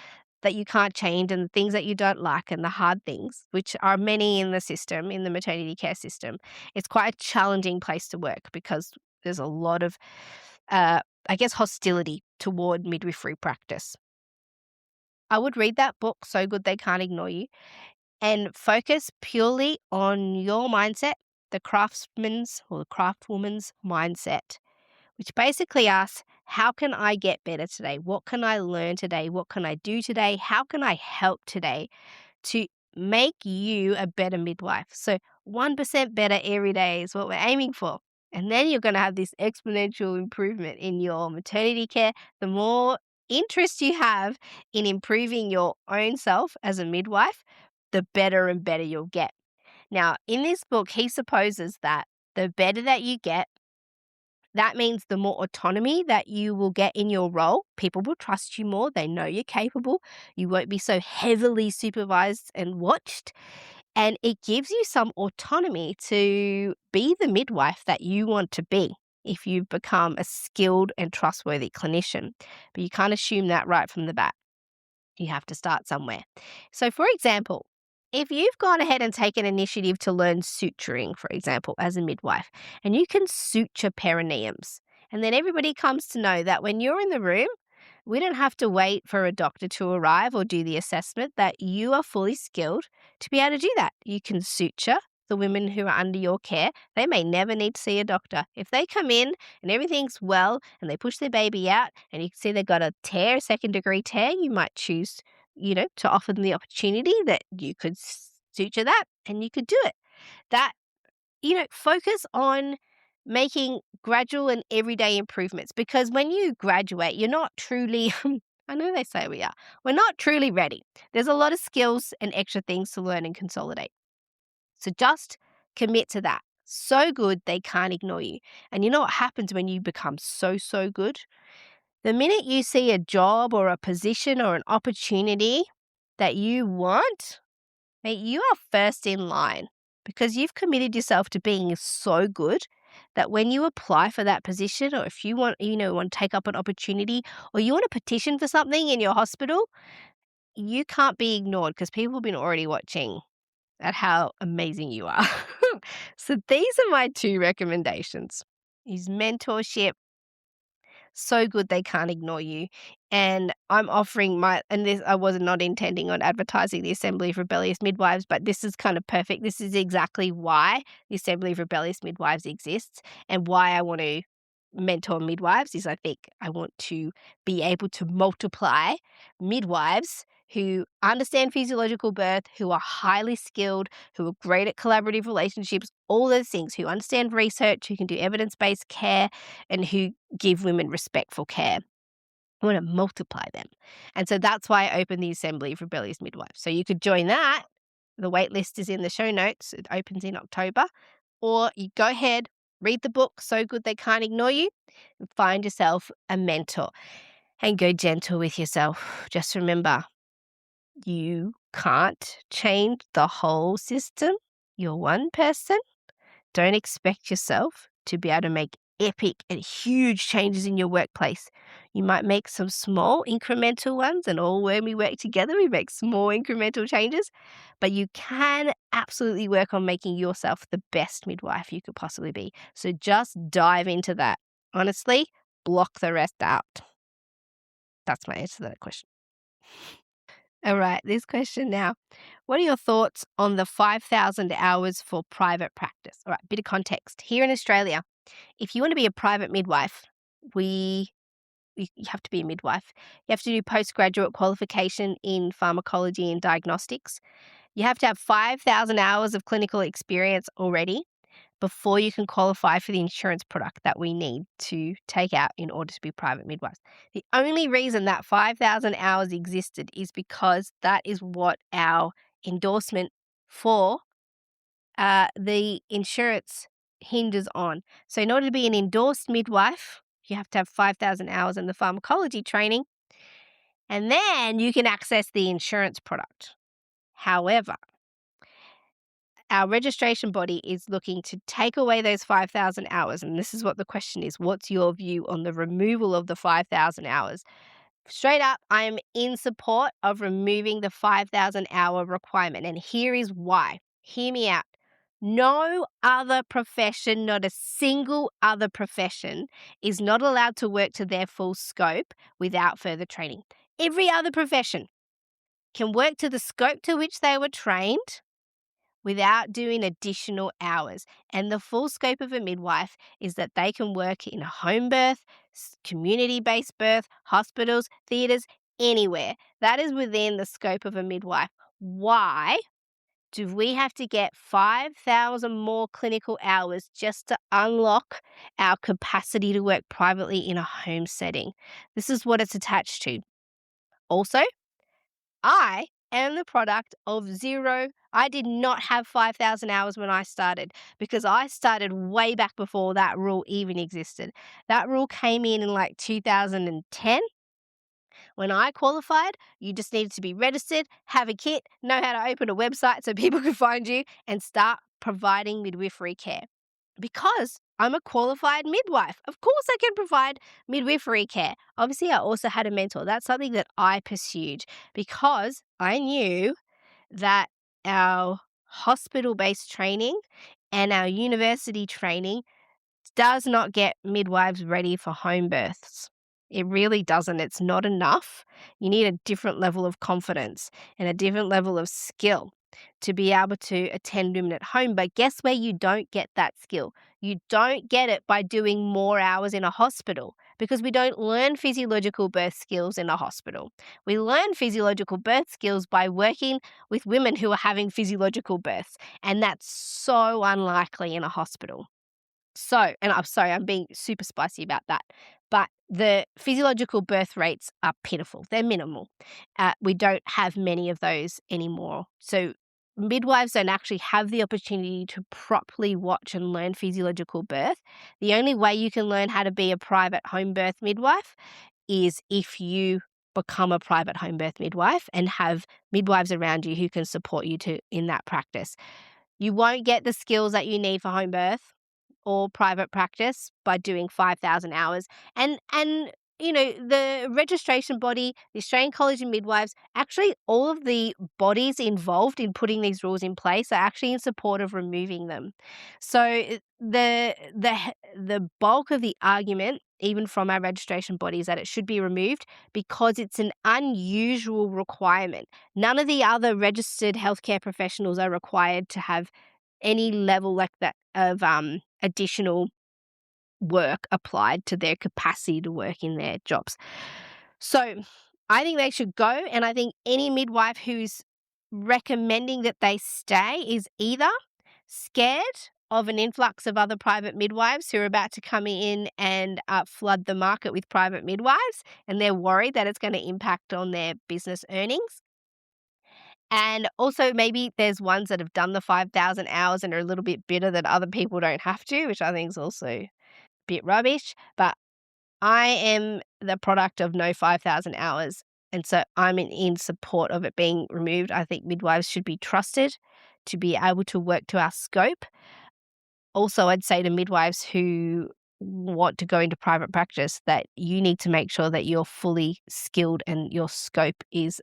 you can't change and the things that you don't like and the hard things, which are many in the system, in the maternity care system. It's quite a challenging place to work because there's a lot of, I guess, hostility toward midwifery practice. I would read that book, So Good They Can't Ignore You, and focus purely on your mindset, the craftsman's or the craftwoman's mindset, which basically asks, how can I get better today? What can I learn today? What can I do today? How can I help today to make you a better midwife? So 1% better every day is what we're aiming for. And then you're going to have this exponential improvement in your maternity care. The more interest you have in improving your own self as a midwife, the better and better you'll get. Now, in this book, he supposes that the better that you get, that means the more autonomy that you will get in your role. People will trust you more. They know you're capable. You won't be so heavily supervised and watched. And it gives you some autonomy to be the midwife that you want to be if you've become a skilled and trustworthy clinician. But you can't assume that right from the bat. You have to start somewhere. So, for example, if you've gone ahead and taken initiative to learn suturing, for example, as a midwife, and you can suture perineums, and then everybody comes to know that when you're in the room, we don't have to wait for a doctor to arrive or do the assessment, that you are fully skilled to be able to do that. You can suture the women who are under your care. They may never need to see a doctor. If they come in and everything's well and they push their baby out and you can see they've got a tear, a second-degree tear, you might choose, to offer them the opportunity that you could suture that and you could do it. That, focus on making gradual and everyday improvements, because when you graduate, you're not truly, I know they say we're not truly ready. There's a lot of skills and extra things to learn and consolidate. So just commit to that. So good they can't ignore you. And you know what happens when you become so, so good? The minute you see a job or a position or an opportunity that you want, mate, you are first in line because you've committed yourself to being so good that when you apply for that position, or if you want to take up an opportunity, or you want to petition for something in your hospital, you can't be ignored because people have been already watching at how amazing you are. So these are my two recommendations. Is mentorship, so good they can't ignore you. And I'm offering this, I was not intending on advertising the Assembly of Rebellious Midwives, but this is kind of perfect. This is exactly why the Assembly of Rebellious Midwives exists and why I want to mentor midwives is I think I want to be able to multiply midwives who understand physiological birth, who are highly skilled, who are great at collaborative relationships, all those things, who understand research, who can do evidence-based care, and who give women respectful care. I want to multiply them. And so that's why I opened the Assembly of Rebellious Midwives. So you could join that. The wait list is in the show notes. It opens in October. Or you go ahead, read the book, So Good They Can't Ignore You, and find yourself a mentor. And go gentle with yourself. Just remember, you can't change the whole system. You're one person. Don't expect yourself to be able to make epic and huge changes in your workplace. You might make some small incremental ones, and all when we work together, we make small incremental changes. But you can absolutely work on making yourself the best midwife you could possibly be. So just dive into that. Honestly, block the rest out. That's my answer to that question. All right, this question now. What are your thoughts on the 5,000 hours for private practice? All right, bit of context. Here in Australia, if you want to be a private midwife, you have to be a midwife. You have to do postgraduate qualification in pharmacology and diagnostics. You have to have 5,000 hours of clinical experience already before you can qualify for the insurance product that we need to take out in order to be private midwives. The only reason that 5,000 hours existed is because that is what our endorsement for the insurance hinges on. So in order to be an endorsed midwife, you have to have 5,000 hours in the pharmacology training, and then you can access the insurance product. However, our registration body is looking to take away those 5,000 hours, and this is what the question is. What's your view on the removal of the 5,000 hours? Straight up, I am in support of removing the 5,000 hour requirement, and here is why. Hear me out. No other profession, not a single other profession, is not allowed to work to their full scope without further training. Every other profession can work to the scope to which they were trained without doing additional hours. And the full scope of a midwife is that they can work in a home birth, community-based birth, hospitals, theatres, anywhere. That is within the scope of a midwife. Why do we have to get 5,000 more clinical hours just to unlock our capacity to work privately in a home setting? This is what it's attached to. Also, I am the product of zero. I did not have 5,000 hours when I started because I started way back before that rule even existed. That rule came in like 2010. When I qualified, you just needed to be registered, have a kit, know how to open a website so people could find you, and start providing midwifery care. Because I'm a qualified midwife, of course I can provide midwifery care. Obviously, I also had a mentor. That's something that I pursued because I knew that our hospital-based training and our university training does not get midwives ready for home births. It really doesn't. It's not enough. You need a different level of confidence and a different level of skill to be able to attend women at home. But guess where you don't get that skill? You don't get it by doing more hours in a hospital because we don't learn physiological birth skills in a hospital. We learn physiological birth skills by working with women who are having physiological births, and that's so unlikely in a hospital. So, and I'm sorry, I'm being super spicy about that, but the physiological birth rates are pitiful. They're minimal. We don't have many of those anymore. So midwives don't actually have the opportunity to properly watch and learn physiological birth. The only way you can learn how to be a private home birth midwife is if you become a private home birth midwife and have midwives around you who can support you in that practice. You won't get the skills that you need for home birth or private practice by doing 5,000 hours. And you know, the registration body, the Australian College of Midwives, actually all of the bodies involved in putting these rules in place are actually in support of removing them. So the bulk of the argument, even from our registration body, is that it should be removed because it's an unusual requirement. None of the other registered healthcare professionals are required to have any level like that of additional work applied to their capacity to work in their jobs. So I think they should go, and I think any midwife who's recommending that they stay is either scared of an influx of other private midwives who are about to come in and flood the market with private midwives, and they're worried that it's going to impact on their business earnings. And also maybe there's ones that have done the 5,000 hours and are a little bit bitter that other people don't have to, which I think is also a bit rubbish. But I am the product of no 5,000 hours, and so I'm in support of it being removed. I think midwives should be trusted to be able to work to our scope. Also, I'd say to midwives who want to go into private practice that you need to make sure that you're fully skilled and your scope is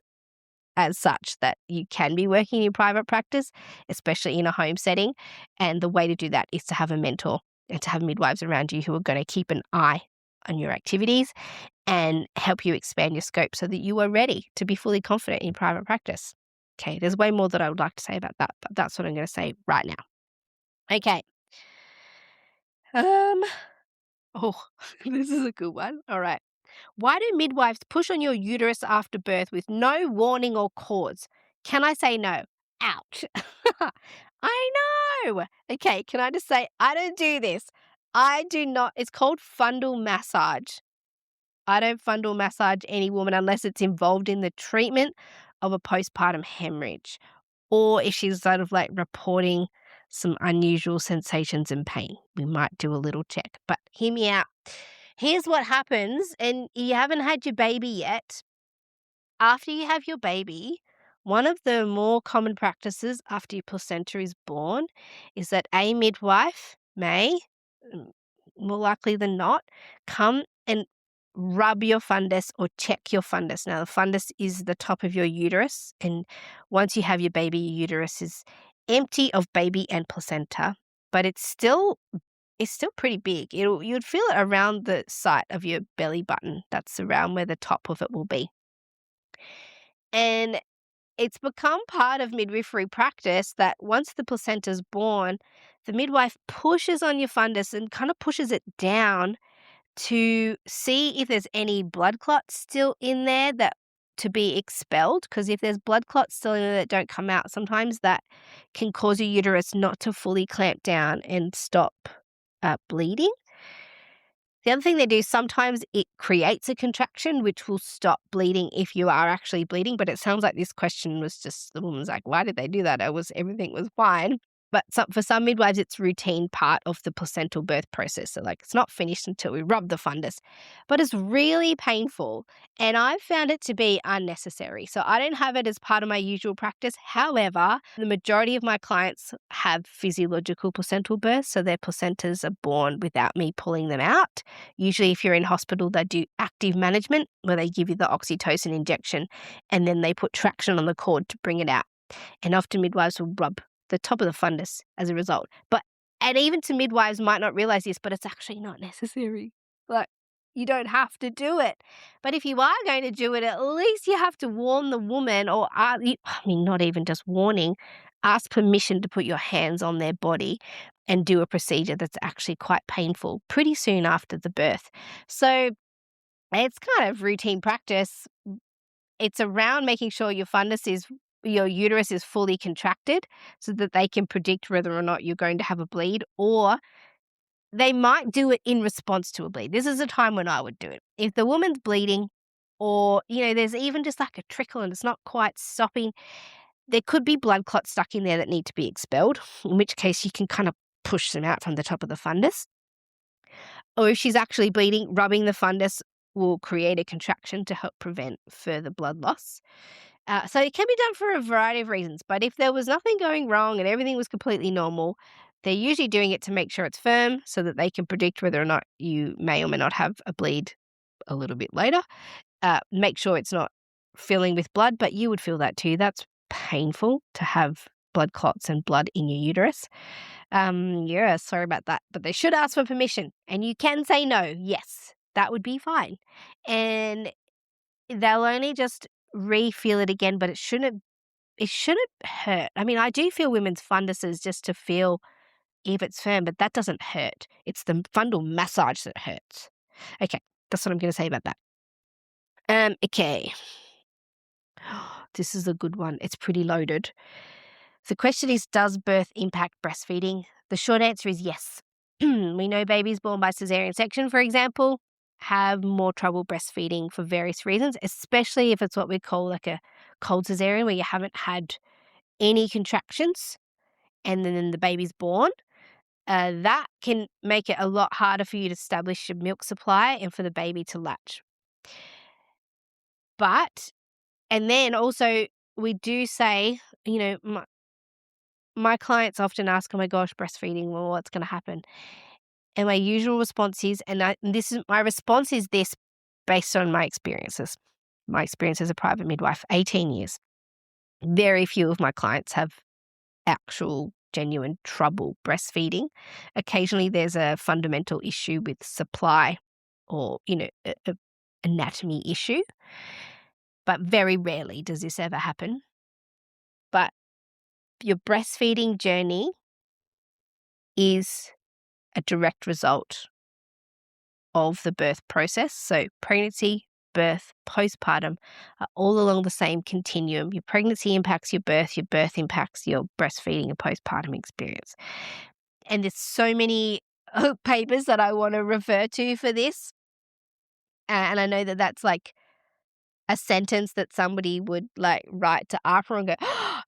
as such that you can be working in private practice, especially in a home setting. And the way to do that is to have a mentor and to have midwives around you who are going to keep an eye on your activities and help you expand your scope so that you are ready to be fully confident in private practice. Okay, there's way more that I would like to say about that, but that's what I'm going to say right now. Okay. Oh, this is a good one. All right. Why do midwives push on your uterus after birth with no warning or cause? Can I say no? Ouch. I know. Okay, can I just say, I don't do this. I do not. It's called fundal massage. I don't fundal massage any woman unless it's involved in the treatment of a postpartum hemorrhage or if she's sort of like reporting some unusual sensations and pain. We might do a little check, but hear me out. Here's what happens, and you haven't had your baby yet. After you have your baby, one of the more common practices after your placenta is born is that a midwife may, mm, more likely than not, come and rub your fundus or check your fundus. Now, the fundus is the top of your uterus, and once you have your baby, your uterus is empty of baby and placenta, but it's still pretty big. You'd feel it around the site of your belly button. That's around where the top of it will be. And it's become part of midwifery practice that once the placenta's born, the midwife pushes on your fundus and kind of pushes it down to see if there's any blood clots still in there that to be expelled. Because if there's blood clots still in there that don't come out, sometimes that can cause your uterus not to fully clamp down and stop bleeding. The other thing they do, sometimes it creates a contraction, which will stop bleeding if you are actually bleeding. But it sounds like this question was just, the woman's like, why did they do that? Everything was fine. But for some midwives, it's routine part of the placental birth process. So like, it's not finished until we rub the fundus, but it's really painful. And I've found it to be unnecessary. So I don't have it as part of my usual practice. However, the majority of my clients have physiological placental births. So their placentas are born without me pulling them out. Usually if you're in hospital, they do active management where they give you the oxytocin injection and then they put traction on the cord to bring it out. And often midwives will rub the top of the fundus as a result. And even to midwives might not realize this, but it's actually not necessary. Like, you don't have to do it. But if you are going to do it, at least you have to warn the woman not even just warning, ask permission to put your hands on their body and do a procedure that's actually quite painful pretty soon after the birth. So it's kind of routine practice. It's around making sure your uterus is fully contracted so that they can predict whether or not you're going to have a bleed, or they might do it in response to a bleed. This is a time when I would do it. If the woman's bleeding or, there's even just like a trickle and it's not quite stopping, there could be blood clots stuck in there that need to be expelled, in which case you can kind of push them out from the top of the fundus. Or if she's actually bleeding, rubbing the fundus will create a contraction to help prevent further blood loss. So it can be done for a variety of reasons, but if there was nothing going wrong and everything was completely normal, they're usually doing it to make sure it's firm so that they can predict whether or not you may or may not have a bleed a little bit later. Make sure it's not filling with blood, but you would feel that too. That's painful to have blood clots and blood in your uterus. Yeah, sorry about that. But they should ask for permission, and you can say no. Yes, that would be fine. And they'll only just re-feel it again, but it shouldn't hurt. I mean, I do feel women's funduses just to feel if it's firm, but that doesn't hurt. It's the fundal massage that hurts. Okay, that's what I'm going to say about that. Okay. This is a good one. It's pretty loaded. The question is, does birth impact breastfeeding? The short answer is yes. We know babies born by caesarean section, for example, have more trouble breastfeeding for various reasons, especially if it's what we call like a cold caesarean, where you haven't had any contractions and then the baby's born. That can make it a lot harder for you to establish your milk supply and for the baby to latch. And then also we do say, my clients often ask, oh my gosh, breastfeeding, well, what's going to happen? And my usual response is, my response is this based on my experiences. My experience as a private midwife, 18 years. Very few of my clients have actual genuine trouble breastfeeding. Occasionally there's a fundamental issue with supply or, a anatomy issue. But very rarely does this ever happen. But your breastfeeding journey is a direct result of the birth process. So pregnancy, birth, postpartum are all along the same continuum. Your pregnancy impacts your birth impacts your breastfeeding and postpartum experience. And there's so many papers that I want to refer to for this. And I know that that's like a sentence that somebody would like write to Oprah and go,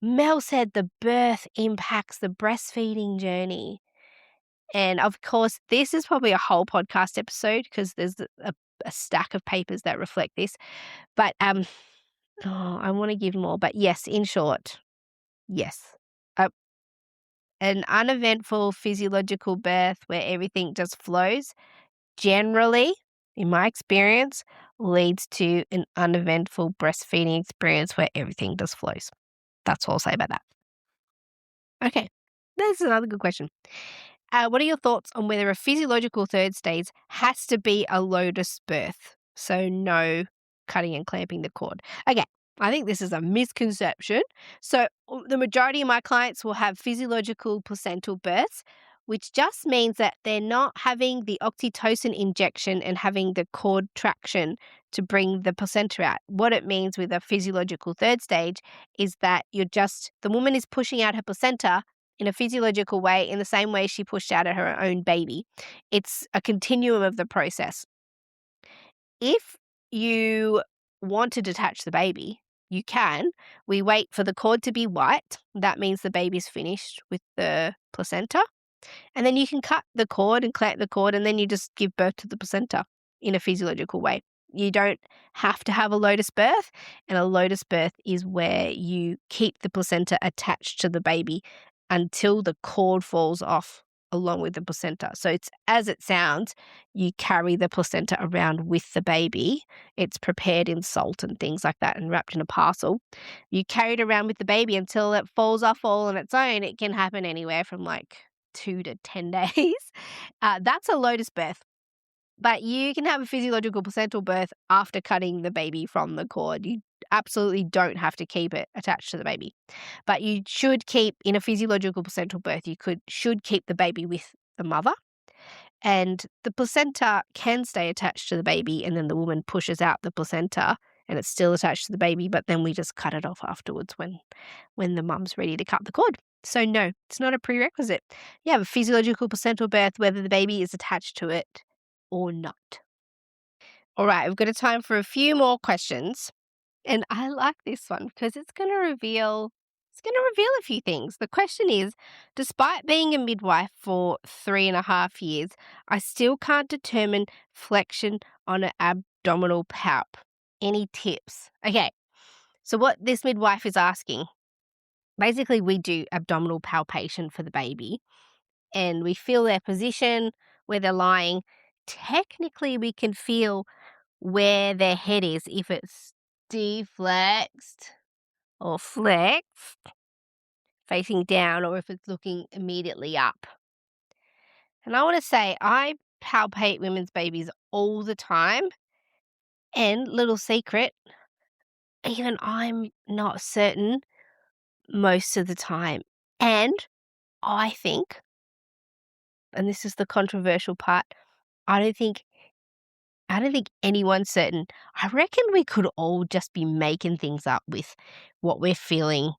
Mel said the birth impacts the breastfeeding journey. And of course, this is probably a whole podcast episode because there's a stack of papers that reflect this. But I want to give more. But yes, in short, yes. Uh, an uneventful physiological birth where everything just flows generally, in my experience, leads to an uneventful breastfeeding experience where everything just flows. That's all I'll say about that. Okay, that's another good question. What are your thoughts on whether a physiological third stage has to be a lotus birth? So no cutting and clamping the cord. Okay, I think this is a misconception. So the majority of my clients will have physiological placental births, which just means that they're not having the oxytocin injection and having the cord traction to bring the placenta out. What it means with a physiological third stage is that the woman is pushing out her placenta in a physiological way in the same way she pushed out her own baby. It's a continuum of the process. If you want to detach the baby, you can. We wait for the cord to be white. That means the baby's finished with the placenta. And then you can cut the cord and clamp the cord, and then you just give birth to the placenta in a physiological way. You don't have to have a lotus birth, and a lotus birth is where you keep the placenta attached to the baby until the cord falls off along with the placenta. So it's as it sounds, you carry the placenta around with the baby. It's prepared in salt and things like that and wrapped in a parcel. You carry it around with the baby until it falls off all on its own. It can happen anywhere from like 2 to 10 days. That's a lotus birth. But you can have a physiological placental birth after cutting the baby from the cord. You absolutely don't have to keep it attached to the baby. But you should keep, in a physiological placental birth, should keep the baby with the mother. And the placenta can stay attached to the baby, and then the woman pushes out the placenta and it's still attached to the baby, but then we just cut it off afterwards when the mum's ready to cut the cord. So no, it's not a prerequisite. You have a physiological placental birth whether the baby is attached to it or not. All right, we've got a time for a few more questions. And I like this one because it's going to reveal a few things. The question is, despite being a midwife for 3.5 years, I still can't determine flexion on an abdominal palp. Any tips? Okay, so what this midwife is asking, basically we do abdominal palpation for the baby and we feel their position, where they're lying. Technically, we can feel where their head is, if it's deflexed or flexed, facing down, or if it's looking immediately up. And I want to say, I palpate women's babies all the time. And little secret, even I'm not certain most of the time. And I think, and this is the controversial part, I don't think anyone's certain. I reckon we could all just be making things up with what we're feeling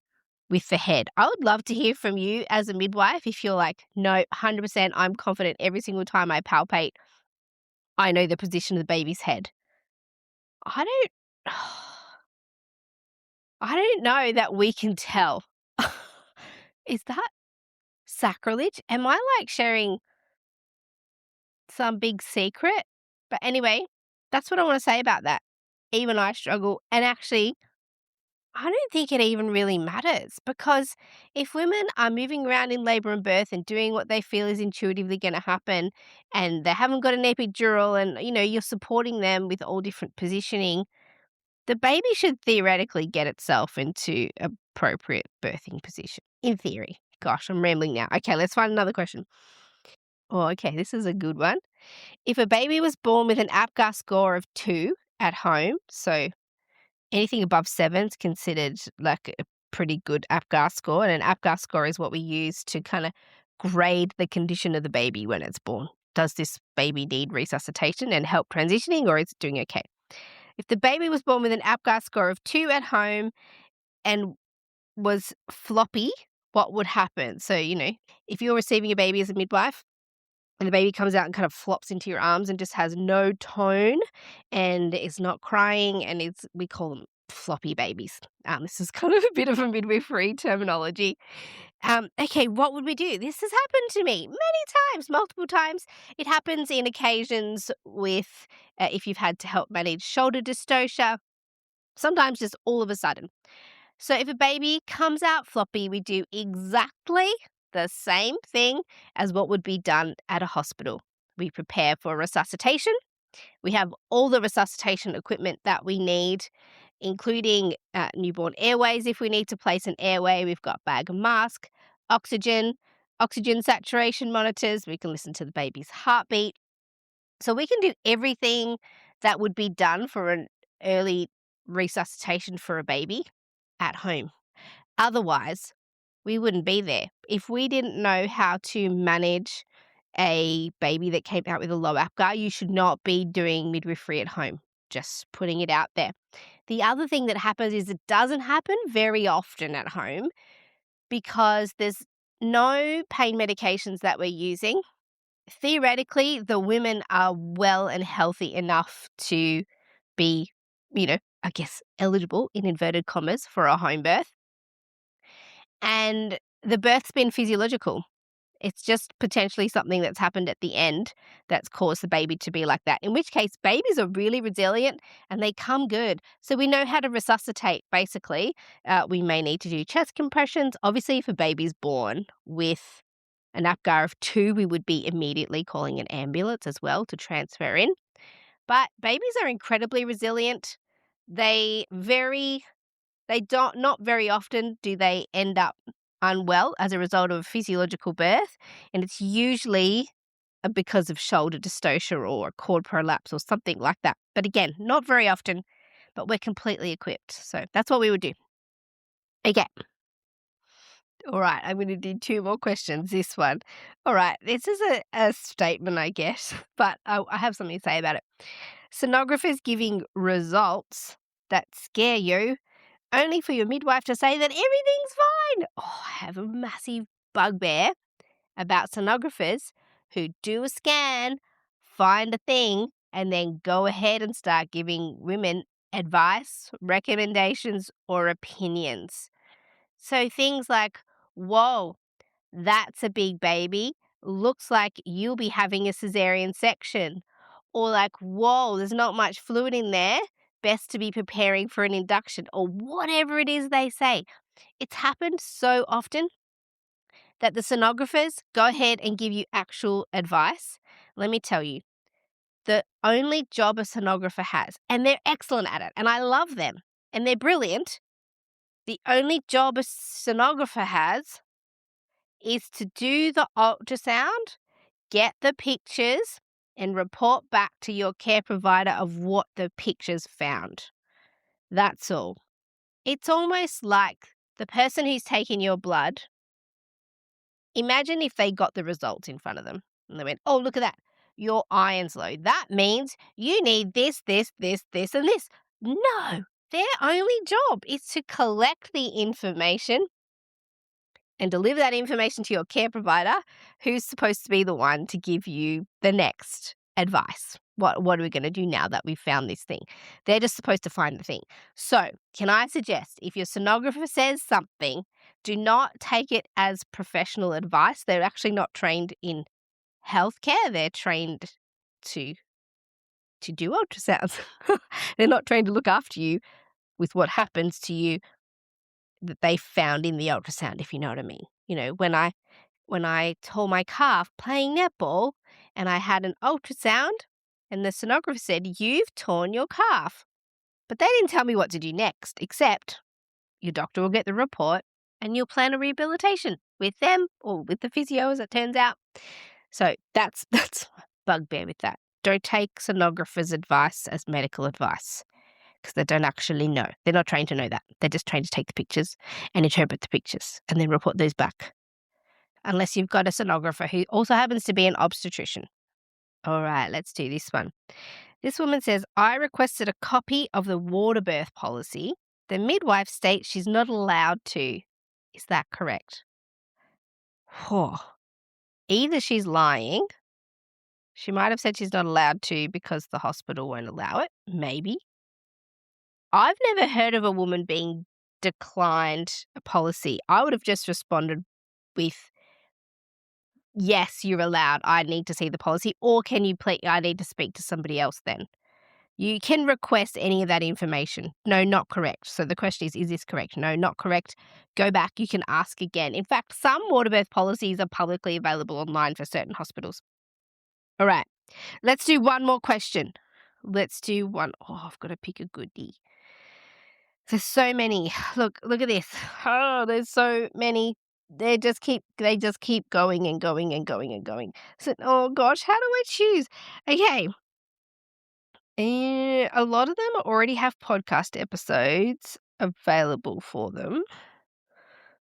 with the head. I would love to hear from you as a midwife if you're like, no, 100% I'm confident every single time I palpate, I know the position of the baby's head. I don't I don't know that we can tell. Is that sacrilege? Am I like sharing some big secret? But anyway, that's what I want to say about that. Even I struggle. And actually, I don't think it even really matters, because if women are moving around in labor and birth and doing what they feel is intuitively going to happen, and they haven't got an epidural, and you're supporting them with all different positioning, the baby should theoretically get itself into appropriate birthing position, in theory. Gosh, I'm rambling now. Okay, let's find another question. Oh, okay, this is a good one. If a baby was born with an APGAR score of 2 at home, so anything above 7 is considered like a pretty good APGAR score, and an APGAR score is what we use to kind of grade the condition of the baby when it's born. Does this baby need resuscitation and help transitioning, or is it doing okay? If the baby was born with an APGAR score of 2 at home and was floppy, what would happen? So, if you're receiving a baby as a midwife and the baby comes out and kind of flops into your arms and just has no tone and is not crying, and we call them floppy babies. This is kind of a bit of a midwifery terminology. Okay, what would we do? This has happened to me many times, multiple times. It happens in occasions with if you've had to help manage shoulder dystocia, sometimes just all of a sudden. So if a baby comes out floppy, we do exactly the same thing as what would be done at a hospital. We prepare for resuscitation. We have all the resuscitation equipment that we need, including newborn airways if we need to place an airway. We've got bag and mask, oxygen saturation monitors. We can listen to the baby's heartbeat. So we can do everything that would be done for an early resuscitation for a baby at home. Otherwise, we wouldn't be there. If we didn't know how to manage a baby that came out with a low APGAR, you should not be doing midwifery at home. Just putting it out there. The other thing that happens is it doesn't happen very often at home because there's no pain medications that we're using. Theoretically, the women are well and healthy enough to be, I guess, eligible in inverted commas for a home birth. And the birth's been physiological. It's just potentially something that's happened at the end that's caused the baby to be like that, in which case babies are really resilient and they come good. So we know how to resuscitate, basically. We may need to do chest compressions. Obviously, if a baby's born with an APGAR of 2, we would be immediately calling an ambulance as well to transfer in. But babies are incredibly resilient. Not very often do they end up unwell as a result of a physiological birth, and it's usually because of shoulder dystocia or a cord prolapse or something like that. But again, not very often, but we're completely equipped. So that's what we would do. Okay. All right, I'm going to do 2 more questions. This one. All right, this is a statement, I guess, but I have something to say about it. Sonographers giving results that scare you only for your midwife to say that everything's fine. Oh, I have a massive bugbear about sonographers who do a scan, find a thing, and then go ahead and start giving women advice, recommendations, or opinions. So things like, whoa, that's a big baby. Looks like you'll be having a caesarean section. Or like, whoa, there's not much fluid in there. Best to be preparing for an induction, or whatever it is they say. It's happened so often that the sonographers go ahead and give you actual advice. Let me tell you, the only job a sonographer has, and they're excellent at it, and I love them, and they're brilliant, the only job a sonographer has is to do the ultrasound, get the pictures, and report back to your care provider of what the pictures found. That's all. It's almost like the person who's taking your blood, imagine if they got the results in front of them and they went, oh, look at that. Your iron's low. That means you need this, this, this, this, and this. No, their only job is to collect the information and deliver that information to your care provider, who's supposed to be the one to give you the next advice. What are we going to do now that we've found this thing? They're just supposed to find the thing. So can I suggest, if your sonographer says something, do not take it as professional advice. They're actually not trained in healthcare. They're trained to do ultrasounds. They're not trained to look after you with what happens to you that they found in the ultrasound, if you know what I mean. When I tore my calf playing netball and I had an ultrasound and the sonographer said, you've torn your calf. But they didn't tell me what to do next, except your doctor will get the report and you'll plan a rehabilitation with them or with the physio, as it turns out. So that's bugbear with that. Don't take sonographers' advice as medical advice, because they don't actually know. They're not trained to know that. They're just trained to take the pictures and interpret the pictures and then report those back. Unless you've got a sonographer who also happens to be an obstetrician. All right, let's do this one. This woman says, I requested a copy of the water birth policy. The midwife states she's not allowed to. Is that correct? Either she's lying She might have said she's not allowed to because the hospital won't allow it. Maybe. I've never heard of a woman being declined a policy. I would have just responded with, yes, you're allowed. I need to see the policy. Or can you please, I need to speak to somebody else then. You can request any of that information. No, not correct. So the question is this correct? No, not correct. Go back. You can ask again. In fact, some water birth policies are publicly available online for certain hospitals. All right. Let's do one more question. Let's do one. Oh, I've got to pick a goodie. There's so many. Look at this. Oh, there's so many. They just keep going and going and going and going. So, oh gosh, how do I choose? Okay. A lot of them already have podcast episodes available for them.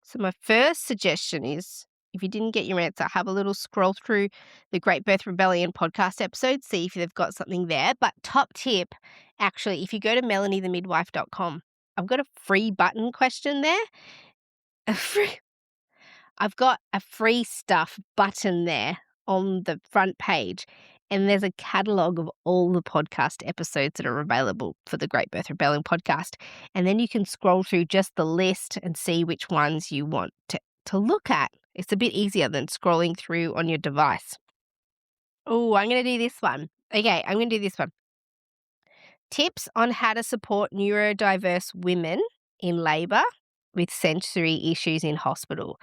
So my first suggestion is, if you didn't get your answer, have a little scroll through the Great Birth Rebellion podcast episodes, see if they've got something there. But top tip, actually, if you go to melaниethemidwife.com, I've got a free button question there. I've got a free stuff button there on the front page, and there's a catalogue of all the podcast episodes that are available for the Great Birth Rebellion podcast. And then you can scroll through just the list and see which ones you want to look at. It's a bit easier than scrolling through on your device. Oh, I'm going to do this one. Okay, I'm going to do this one. Tips on how to support neurodiverse women in labour with sensory issues in hospital.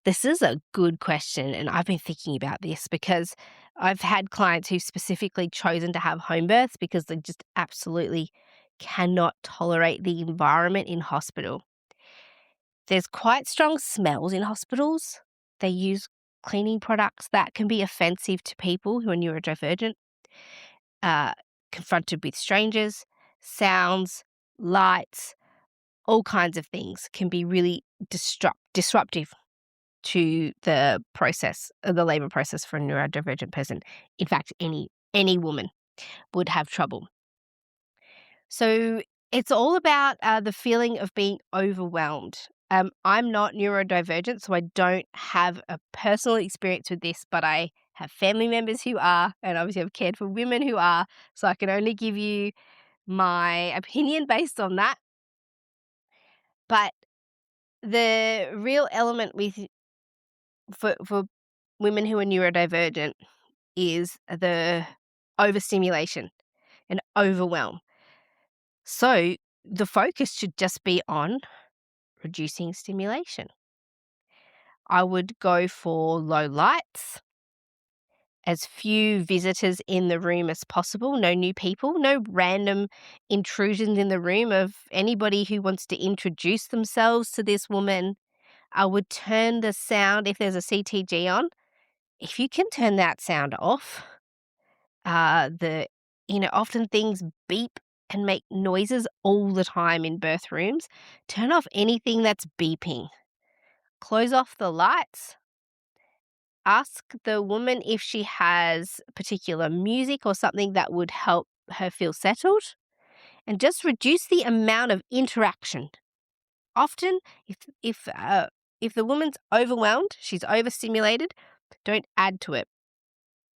This is a good question, and I've been thinking about this because I've had clients who've specifically chosen to have home births because they just absolutely cannot tolerate the environment in hospital. There's quite strong smells in hospitals. They use cleaning products that can be offensive to people who are neurodivergent. Confronted with strangers, sounds, lights, all kinds of things can be really disruptive to the process, the labor process for a neurodivergent person. In fact, any woman would have trouble. So it's all about the feeling of being overwhelmed. I'm not neurodivergent, so I don't have a personal experience with this, but I have family members who are, and obviously I've cared for women who are, so I can only give you my opinion based on that. But the real element for women who are neurodivergent is the overstimulation and overwhelm. So the focus should just be on reducing stimulation. I would go for low lights, as few visitors in the room as possible, no new people, no random intrusions in the room of anybody who wants to introduce themselves to this woman. I would turn the sound, if there's a CTG on, if you can turn that sound off, often things beep and make noises all the time in birth rooms. Turn off anything that's beeping. Close off the lights. Ask the woman if she has particular music or something that would help her feel settled. And just reduce the amount of interaction. Often, if the woman's overwhelmed, she's overstimulated, don't add to it.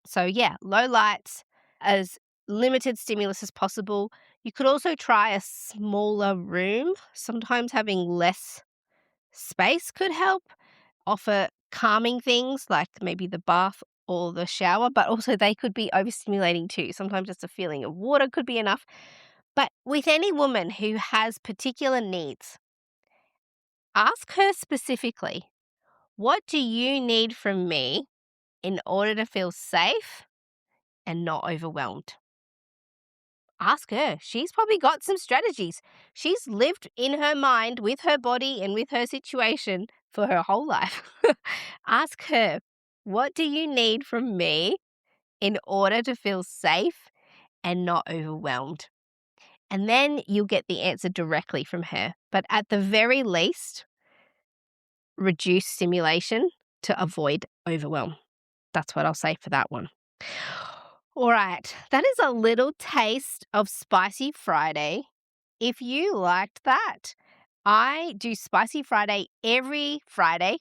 So yeah, low lights, as limited stimulus as possible. You could also try a smaller room. Sometimes having less space could help. Offer calming things like maybe the bath or the shower, but also they could be overstimulating too. Sometimes just a feeling of water could be enough. But with any woman who has particular needs, ask her specifically, what do you need from me in order to feel safe and not overwhelmed? Ask her. She's probably got some strategies. She's lived in her mind with her body and with her situation for her whole life. Ask her, what do you need from me in order to feel safe and not overwhelmed? And then you'll get the answer directly from her. But at the very least, reduce stimulation to avoid overwhelm. That's what I'll say for that one. All right, that is a little taste of Spicy Friday. If you liked that, I do Spicy Friday every Friday.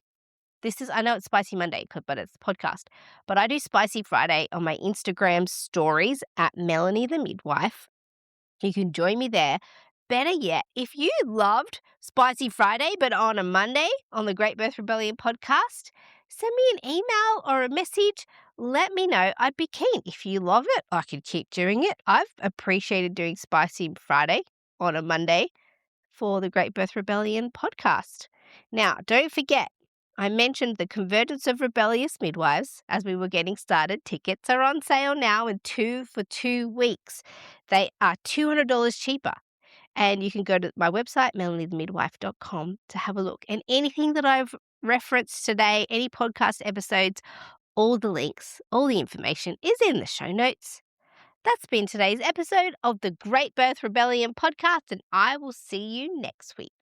I know it's Spicy Monday, but it's a podcast, but I do Spicy Friday on my Instagram stories at Melanie the Midwife. You can join me there. Better yet, if you loved Spicy Friday, but on a Monday on the Great Birth Rebellion podcast, send me an email or a message. Let me know. I'd be keen. If you love it, I could keep doing it. I've appreciated doing Spicy Friday on a Monday for the Great Birth Rebellion podcast. Now, don't forget, I mentioned the Convergence of Rebellious Midwives as we were getting started. Tickets are on sale now in 2 for 2 weeks. They are $200 cheaper. And you can go to my website, melaniethemidwife.com, to have a look. And anything that I've referenced today, any podcast episodes, all the links, all the information is in the show notes. That's been today's episode of the Great Birth Rebellion podcast, and I will see you next week.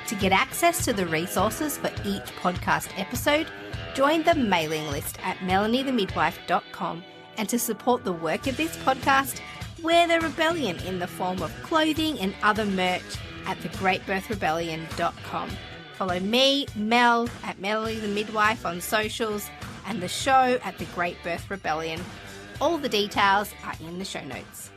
To get access to the resources for each podcast episode, join the mailing list at melaniethemidwife.com. And to support the work of this podcast, wear the rebellion in the form of clothing and other merch at thegreatbirthrebellion.com. Follow me, Mel, at Melanie the Midwife on socials, and the show at The Great Birth Rebellion. All the details are in the show notes.